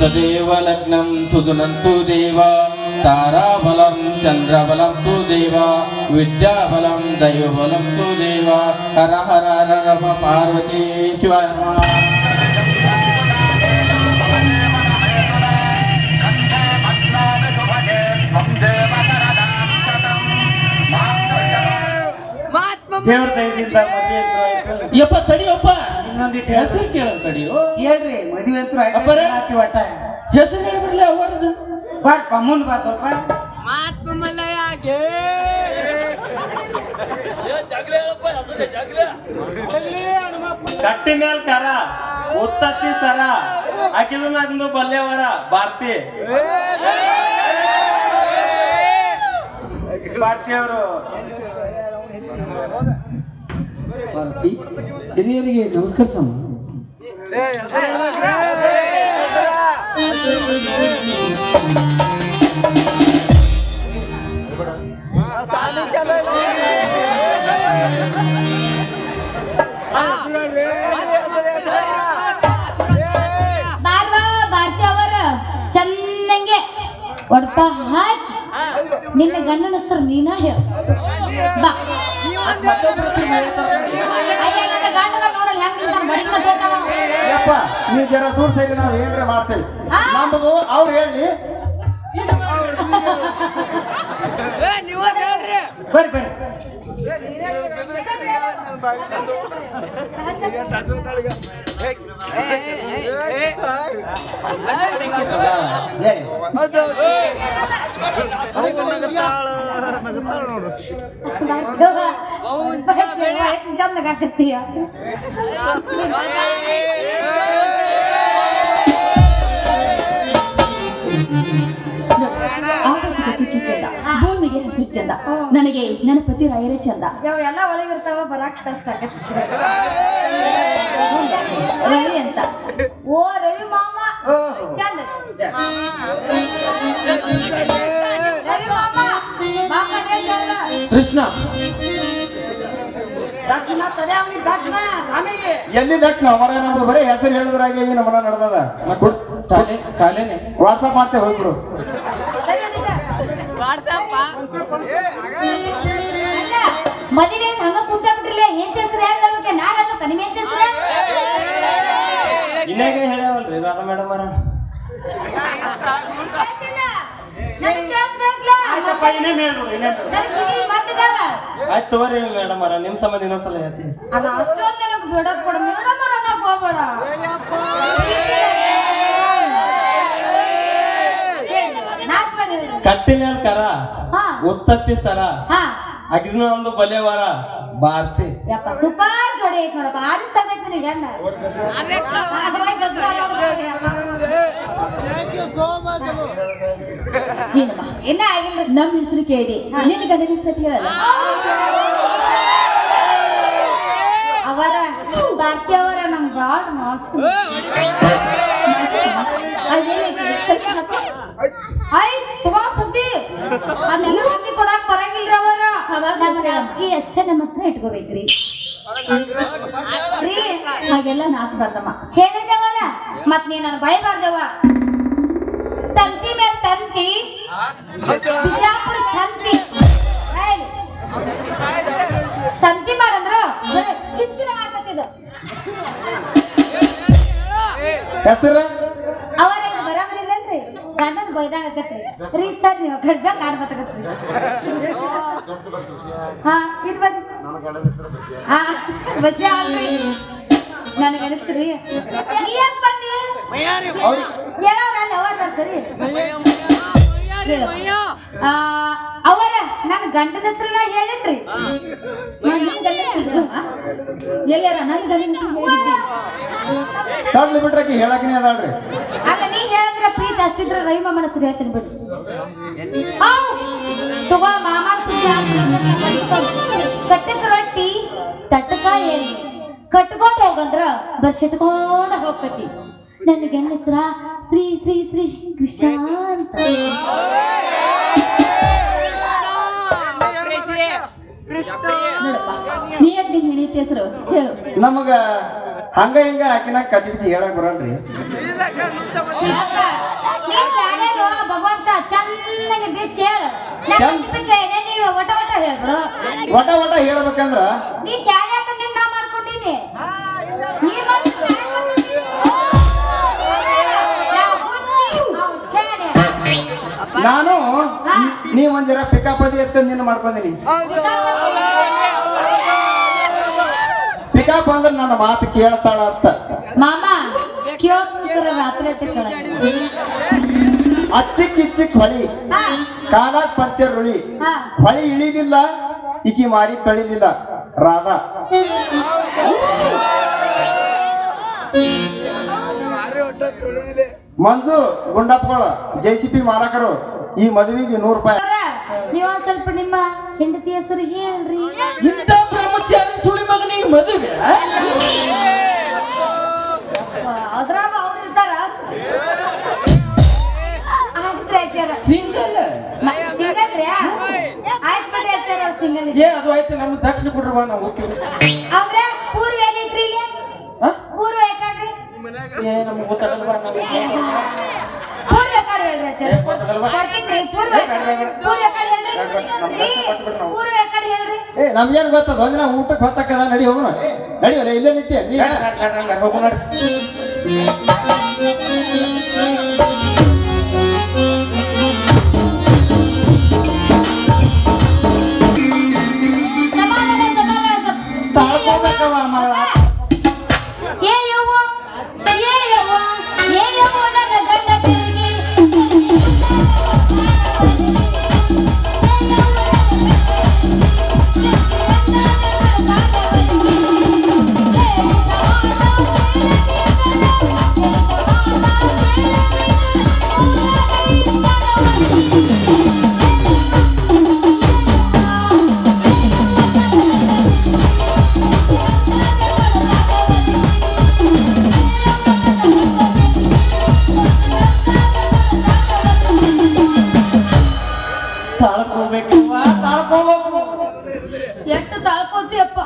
Speaker 1: तदेव लग्नं सुदुनन्तु देव ताराबलं चन्द्रबलं तु देव विद्याबलं दैवबलं तु देव हर हर हर नम पार्वती शिवाय नमः
Speaker 3: ದೇವ್ರ ದಯದಿಂದ ಮದುವೆ
Speaker 1: ಯಪ್ಪ ತಡಿಯಪ್ಪ ಇನ್ನೊಂದಿಟ್ಟು ಹೆಸರು ಕೇಳ ತಡಿಯೋ
Speaker 3: ಹೇಳ್ರಿ ಮದುವೆ ಅಂತೂ
Speaker 1: ಅಪ್ಪರೇ?
Speaker 3: ಆಯ್ತು ಒಟ್ಟ
Speaker 1: ಹೆಸರು ಹೇಳಿ ಬರ್ಲಿ ಅವರದು
Speaker 3: ಬಾರಪ್ಪ ಮುಂದ್ ಬಾ ಸ್ವಲ್ಪ
Speaker 4: ಕಟ್ಟಿ ಮೇಲ್ ಕರ ಉತ್ತತ್ತಿ ಸರ ಹಾಕಿದ ಬಲ್ಲೆವರ ಭಾರತಿ
Speaker 3: ಪಾರ್ಟಿಯವರು ಭಾರತಿ ಹಿರಿಯರಿಗೆ ನಮಸ್ಕರಿಸೋಣ
Speaker 2: ಭಾರತಿ ಅವರ ಚಂದಂಗೆ ಒಡಪ ಹಾಕಿ ನಿನ್ನ ಗಂಡನ ಹೆಸರು ನೀನ ಹೇಳ ಬಾ ಅಯ್ಯ ನನ್ನ ಗಂಡನ ನೋಡಲ್ಲ ಹೆಂಗ್ ನಿಂತಾನ ಬಡಿನ ತೋತಾವ
Speaker 3: ಯಪ್ಪ ನೀ ಜರ ದೂರ ಸೇರಿ ನಾವು ಏನ್ರ ಮಾಡ್ತೇವೆ ನಮ್ಮದು ಅವ್ರು ಹೇಳಿ ಬರ್ರಿ ಬರ್ರಿ
Speaker 2: ಚಂದಗಾಕತ್ತೀಯ ಆಕಾಶಕ್ಕೆ ಚುಕ್ಕಿ ಚಂದ ಭೂಮಿಗೆ ಹಸಿರು ಚಂದ ನನಗೆ ನನ್ನ ಪತಿ ರಾಯರೇ ಚಂದ
Speaker 6: ಎಲ್ಲ ಒಳಗಿರ್ತಾವ ಬರಾಕ್ ಕಷ್ಟ ಆಗತ್ತೆ
Speaker 2: ರವಿ ಅಂತ
Speaker 6: ಓ ರವಿ ಮಾಮ ಚಂದ ರವಿ ಮಾಮ ಮಾಮನೇ ಚಂದ
Speaker 1: ಕೃಷ್ಣ
Speaker 3: ದಕ್ಷಿಣ ತಲೆ ಅವನಿಗೆ ದಕ್ಷಿಣ ಸ್ವಾಮಿಗೆ ಎಲ್ಲಿ ದಕ್ಷಿಣ ಅವರ ನಮ್ಮ ಬರೀ ಹೆಸರು ಹೇಳಿದ್ರಾಗೆ ಈ ನಮ್ಮನ ನಡೆದದ
Speaker 1: ಕಾಲೇನೆ
Speaker 3: ವಾಟ್ಸಪ್ ಮಾಡ್ತೇವೆ ಹೋಗ್ಬಿಡು
Speaker 2: ಮದುವೆ ಹಂಗ ಕುಂತ ಬಿಟ್ರಿಲ್ಲ ಏನ್ ಹೆಸರು ಯಾರು ಹೇಳ್ಬೇಕೆ ನಾ ಹೇಳ್ಬೇಕ ನಿಮ್ಮ ಏನ್ ಹೆಸರು
Speaker 4: ಇನ್ನಾಗ ಹೇಳ್ಯಾವಲ್ರಿ ರಾಧಾ ಮೇಡಮ್ ಅವರ ಆಯ್ತು ತಗೋರಿ ಮೇಡಮ್ ಅವರ ನಿಮ್ ಸಂಬಂಧ ಇನ್ನೊಂದ್ಸಲ ಹೇಳ್ತೀನಿ
Speaker 6: ಅದ ಅಷ್ಟೊಂದು ನನಗೆ ಬಿಡಕ್ ಕೊಡ ಮೇಡಮ್ ಅನ್ನಕ್ ಹೋಗ್ಬೇಡ
Speaker 4: ಕಟ್ಟಿ ಮೇಲ್ ಕರ
Speaker 2: ಹಾ.
Speaker 4: ಉತ್ತತ್ತಿ ಸರ
Speaker 2: ಹಾ
Speaker 4: ಅಗ್ರಿನ ಒಂದು ಬಲ್ಲೆವರ ಭಾರತಿ
Speaker 2: ಯಪ್ಪ ಸೂಪರ್ ಜೋಡಿ ಐತ್ ನೋಡಪ್ಪ ಆರಿಸ್ ತಗೈತಿ ನಿನಗೆ ಅಣ್ಣ ಏನಮ್ಮ
Speaker 6: ಇನ್ನ ಆಗಿಲ್ಲ
Speaker 2: ನಮ್ಮ ಹೆಸರು ಕೇಳಿದೆ ನಿನ್ನ ಗಂಡನ ಹೆಸರು ಹೇಳಲ್ಲ
Speaker 6: ಅವರ ಭಾರತಿ ಅವರ ನಂಗೆ ಬಾಳ್ ಮಾಡ್ಕೊಂಡು ಐ ತಗೋ ಸುದ್ದಿ ಅದೆಲ್ಲ ಸುದ್ದಿ ಕೊಡಾಕ್ ಬರಂಗಿಲ್ರಿ ಅವರ ನಮ್ಮ ರಾಜಕೀಯ ಅಷ್ಟೇ ನಮ್ಮ ಹತ್ರ ಇಟ್ಕೋಬೇಕ್ರಿ ರೀ ಹಾಗೆಲ್ಲ ನಾಚಬಾರ್ದಮ್ಮ ಹೇಳಿದ್ದವರ ಮತ್ ನೀ ನನ್ನ ಬೈಬಾರ್ದವ ತಂತಿ ಮೇಲೆ ತಂತಿ ಬಿಜಾಪುರ ಸಂತಿ ಸಂತಿ ಮಾಡಂದ್ರ ಚಿಂತಿನ ಮಾಡ್ಬೇಕಿದು
Speaker 3: ಹೆಸರು
Speaker 6: ಅವರ ಬರಾಮರಿಲ್ಲನ್ರಿ ಗಂಡನ ಬೈದಾಗ ಆಗತ್ರಿ ರೀ ಸರ್ ನೀವು ಗಡ್ಡ ಕಾಡ್ಬತ್ತಾಗತ್ರಿ ಹಾ ಇರ್ಬೋದು ಹಾ ಬಸ್ಸಿ ಅಲ್ರಿ ನನಗೆ ಅನಿಸ್ತ್ರಿ ನೀ ಯಾಕೆ ಬಂದಿ ಏನೋ ನಾನು ಅವರ ಸರಿ ಅವರ ನನ್ನ ಗಂಡನ ಹೆಸರನ್ನ ಹೇಳಿನ್ರಿ
Speaker 2: ಎಲ್ಲಾರ ನನಗೆ ಹೇಳಿದ್ದಿ
Speaker 3: ಸಣ್ಣ ಬಿಟ್ರಕ್ಕೆ ಹೇಳಕನೇ ಅದಾಳ್ರಿ
Speaker 6: ಆಗ ನೀ ಹೇಳಿದ್ರ ಪ್ರೀತಿ ಅಷ್ಟಿದ್ರ ರವಿ ಮಾಮನ ಹೆಸರು ಹೇಳ್ತೀನಿ ಬಿಡ್ರಿ ತಗೋ ಮಾಮಾನ ಕಟ್ಟಕ ರೊಟ್ಟಿ ತಟ್ಟಕ ಏನಿ ಕಟ್ಕೊಂಡು ಹೋಗಂದ್ರ ಬಸ್ ಇಟ್ಕೊಂಡ ಹೋಗ್ತತಿ ನನಗೆ ಹೆಸರ ಶ್ರೀ ಶ್ರೀ ಶ್ರೀ ಕೃಷ್ಣ ಅಂತ
Speaker 2: ನೋಡಪ್ಪ ನೀ ಯಾಕೆ ನಿನ್ ಹೆಣಿ ಹೆಸರು ಹೇಳು
Speaker 3: ನಮಗ ಹಂಗ ಹಿಂಗ ಹಾಕಿನಾಗ ಕಚಿ ಬಿಚ್ಚಿ ಹೇಳಕ್ ಬರಲ್ರಿ
Speaker 6: ನೀ ಶಾಲೆಗೆ ಭಗವಂತ ಚೆನ್ನಾಗಿ ಬಿಚ್ಚಿ ಹೇಳು ನೀವು ಒಟ ಒಟ ಹೇಳ್ಬಿಡು
Speaker 3: ಒಟ ಒಟ ಹೇಳ್ಬೇಕಂದ್ರ
Speaker 6: ನೀ ಶಾಲೆ ಅಂತ ನಿನ್ನ ನಾ ಮಾಡ್ಕೊಂಡಿನಿ
Speaker 3: ನಾನು ನೀ ಒಂದ್ ಜರ ಪಿಕಾಪದಿ ಎತ್ತ ನಿನ್ನ ಮಾಡ್ಕೊಂದಿನಿ ಪಿಕಾಪ್ ಅಂದ್ರೆ ನನ್ನ ಮಾತು ಕೇಳ್ತಾಳ ಅಂತ
Speaker 2: ಮಾಮ ಕೇಳ್ತಾರ ರಾತ್ರಿ
Speaker 3: ಅಚ್ಚಿಕ್ ಇಚ್ಚಿಕ್ ಹೊಳಿ ಕಾಲಾಗ್ ಪಂಚರ್ ರುಳಿ ಹೊಳಿ ಇಳಿಲಿಲ್ಲ ಇಕಿ ಮಾರಿ ತಳಿಲಿಲ್ಲ ರಾಧಾ ಮಂಜು ಗುಂಡಪ್ಪಗಳು JCP ಮಾಲಕರು ಈ ಮದುವೆಗೆ 100 ರೂಪಾಯಿ
Speaker 6: ನೀವ್ ಸ್ವಲ್ಪ ನಿಮ್ಮ ಹೆಂಡತಿ ಹೆಸರು ಹೇಳ್ರಿ
Speaker 1: ಇಂಥ ಬ್ರಹ್ಮಚಾರಿ ಸುಳಿ ಮಗನಿಗೆ ಮದುವೆ
Speaker 6: ಅದ್ರಾಗ ಅವ್ರು ಇರ್ತಾರ
Speaker 1: ಸಿಂಗಲ್
Speaker 6: ಸಿಂಗಲ್ರಿ ಆಯ್ತು ಬಿಡ್ರಿ ಸರ್ ಸಿಂಗಲ್
Speaker 1: ಅದು ಆಯ್ತು ನಮ್ಮ ದಕ್ಷಿಣ ಕೊಡ್ರವ ನಾವು ಹೋಗ್ತೀವಿ
Speaker 6: ಅವ್ರೆ ಪೂರ್ವ ಎಲ್ಲಿದ್ರಿ ಇಲ್ಲಿ ಪೂರ್ವ ಯಾಕಾಗ್ರಿ
Speaker 1: ನಮ್ಗೆ ಗೊತ್ತಾಗಲ್ವಾ ನಾವು
Speaker 6: ಪೂರ್ವ ಯಾಕಾಗ್ರಿ ಹೇಳ್ರಿ ಆಚಾರ್ಯ ಬರ್ತೀನಿ ಪೂರ್ವ ಯಾಕಾಗ್ರಿ ಹೇಳ್ರಿ ಪೂರ್ವ ಯಾಕಾಗ್ರಿ ಹೇಳ್ರಿ
Speaker 3: ನಮ್ಗೇನ್ ಗೊತ್ತದ ಒಂದಿನ ಊಟಕ್ಕೆ ಹೊತ್ತಕ್ಕದ ನಡಿ ಹೋಗೋಣ ನಡಿಯೋಣ ಇಲ್ಲೇ ನಿತ್ಯ
Speaker 1: ಹೋಗೋಣ
Speaker 2: ಎಷ್ಟು ತಾಳ್ಕೊಂತೀಯಪ್ಪ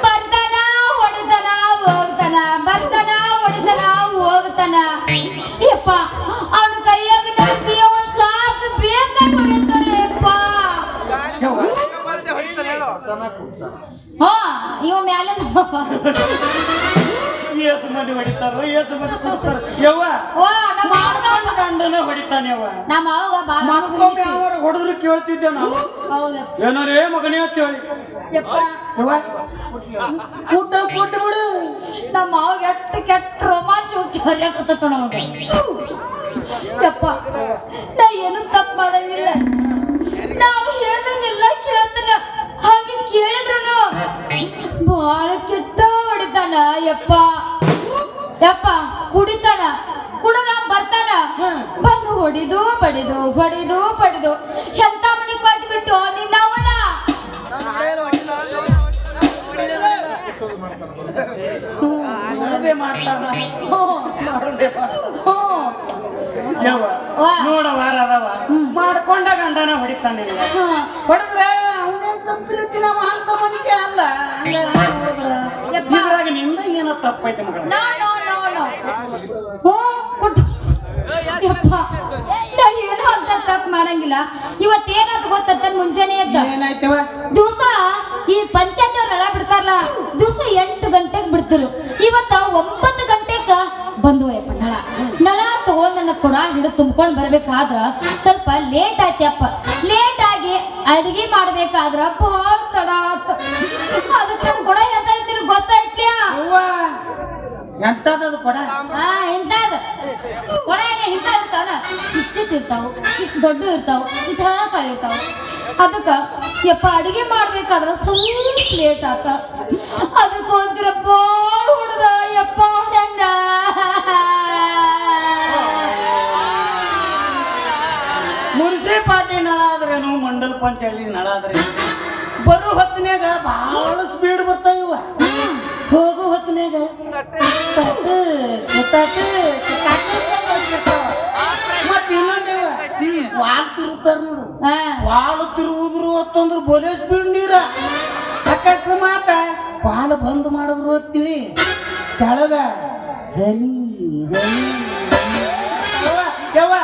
Speaker 6: ಬರ್ತಾನ ಹೊಡಿತಾನ ಹೋಗ್ತಾನ ಬರ್ತಾನ ಹೊಡಿತಾನ ಹೋಗ್ತಾನ ಯಪ್ಪ ಅವನ ಕೈಯಾಗ ನನ್ನ ಜೀವ ಸಾಕು ಬೇಕಾಗ್ತಾನೆ ಯಪ್ಪ ಹಾ ಇವ ಮ್ಯಾಲ
Speaker 1: ಏಸು ಮಂದಿ ಹೊಡಿತಾರೋ ಏಸು ಮಂದಿ ಕೊಡ್ತಾರ ಯವ್ವ
Speaker 6: ಓ ನಮ್ಮ ಮಾವನ
Speaker 1: ಗಂಡನ ಹೊಡಿತಾನೆ ಯವ್ವ
Speaker 6: ನಮ್ಮ ಮಾವಗ ಬಾಳ
Speaker 1: ಮಕ್ಕಳಿಗೆ ಅವರ ಹೊಡೆದ್ರು ಕೇಳ್ತಿದ್ದೆ ನಾವು
Speaker 6: ಹೌದ
Speaker 1: ಏನಾರೇ ಮಗನೇ ಅಂತ ಹೇಳಿ
Speaker 6: ಯಪ್ಪ
Speaker 1: ಯವ್ವ ಊಟ ಕೊಟ್ಟು ಬಿಡು
Speaker 6: ನಮ್ಮ ಮಾವಗ ಎಷ್ಟು ಕೆಟ್ಟ ರೋಮಾಂಚ ಹೊರ್ಯಾಕತ್ತ ನಮಗೆ ಯಪ್ಪ ನಾ ಏನು ತಪ್ಪು ಮಾಡಂಗಿಲ್ಲ ನಾವು ಹೇಳ್ದಂಗೆಲ್ಲ ಕೇಳ್ತಾನ ಹಾಗೆ ಕೇಳಿದ್ರು ಬಹಳ ಕೆಟ್ಟ ಹೊಡಿತಾನ ಯಪ್ಪ ಯಪ್ಪ ಕುಡಿತಾನ ಕುಡದ ಬರ್ತಾನ ಬಂದು ಹೊಡಿದು ಬಡಿದು ಹೊಡಿದು ಬಡಿದು ಎಂತ ಮನಿ ಕೊಟ್ಟು ಬಿಟ್ಟು ನಿನ್ನ ಅವನ
Speaker 3: ಮಾಡುದೇ ಮಾಡ್ತಾನ
Speaker 2: ಹೋ,
Speaker 3: ಮಾಡುದೇ
Speaker 2: ಹೋ.
Speaker 3: ಯವ್ವ
Speaker 2: ವಾ.
Speaker 3: ನೋಡ ವಾರ ಅದಾವ ಮಾಡ್ಕೊಂಡ ಗಂಡನ ಹೊಡಿತಾನೆ
Speaker 2: ಹಾ.
Speaker 3: ಹೊಡೆದ್ರೆ ಅವನೇನ್ ತಪ್ಪಿಲತ್ತಿನ ಅಂತ ಮನುಷ್ಯ ಅಲ್ಲ ಹೊಡೆದ್ರ
Speaker 2: ಯಪ್ಪ.
Speaker 3: ಇದ್ರಾಗ ನಿಂದ ಏನೋ ತಪ್ಪೈತೆ ಮಗಳ
Speaker 2: ನೋ ನೋ ನೋ ನೋ ಹೋ ಕೊಟ್ಟು ಯಪ್ಪ ನಾ ಏನೋ ಅಂತ ತಪ್ಪು ಮಾಡಂಗಿಲ್ಲ. ಇವತ್ತೇನಾದ್ರು ಗೊತ್ತ ಮುಂಜಾನೆ ಎದ್ದ
Speaker 3: ಏನಾಯ್ತವ
Speaker 2: ದಿವಸ ಈ ಪಂಚಾಯತ್ ಅವ್ರೆಲ್ಲ ಬಿಡ್ತಾರಲ್ಲ ದಿವಸ 8 ಗಂಟೆಗೆ ಬಿಡ್ತಿರು. ಇವತ್ತ 9 ಗಂಟೆಗ ಬಂದು ಯಪ್ಪ ನಳ ತಗೊಂಡ್ ನನ್ನ ಕೊಡ ಹಿಡಿದು ತುಂಬ್ಕೊಂಡ್ ಬರ್ಬೇಕಾದ್ರ ಸ್ವಲ್ಪ ಲೇಟ್ ಆಯ್ತಪ್ಪ. ಲೇಟ್ ಆಗಿ ಅಡಿಗೆ ಮಾಡ್ಬೇಕಾದ್ರ ಬಹಳ ತಡ ಆತ. ಅದಕ್ಕೆ ಕೊಡ ಎಂತ ಇರ್ತೀರಿ ಗೊತ್ತಾಯ್ತ್ಯಾ?
Speaker 3: ಎಂತದದು ಕೊಡ
Speaker 2: ಹಾ ಎಂತದ ಕೊಡ ಹಿಂಸ ಇರ್ತಾವ ಇರ್ತಾವ ಇಷ್ಟು ದೊಡ್ಡ ಇರ್ತಾವ ಇಟ್ಟಾಕ ಇರ್ತಾವ. ಅದಕ್ಕ ಯಪ್ಪ ಅಡಿಗೆ ಮಾಡ್ಬೇಕಾದ್ರ ಸ್ವಲ್ಪ ಲೇಟ್ ಆತ. ಅದಕ್ಕೋಸ್ಕರ ಬೋಳ್ ಹುಡ್ದ ಯಪ್ಪ ನನ್ನ
Speaker 3: ಮುನ್ಸಿಪಾಲ್ಟಿ ನಳ ಆದ್ರೇನು ಮಂಡಲ್ ಪಂಚಾಯತಿ ನಳ ಆದ್ರೆ ಬರೋ ಹೊತ್ತಿನಾಗ ಬಹಳ ಸ್ಪೀಡ್ ಬರ್ತಾವ ಇವ. ಹೋಗೋ ಹೊತ್ತಿನಾಗ ಮತ್ತ ಇನ್ನೊಂದೇವ ವಾಲ್ ತಿರುತ್ತಾರ ನೋಡು. ವಾಲ್ ತಿರುವುದ್ರು ಹೊತ್ತಂದ್ರ ಬೋಲೆ ಸ್ಪೀಡ್ ನೀರ ಅಕಸ್ಮಾತ ವಾಲ್ ಬಂದ್ ಮಾಡಿದ್ರು ಹೊತ್ತಿಳಿ ಕೆಳಗ ಹನಿ ಹನಿ ಯವ್ವ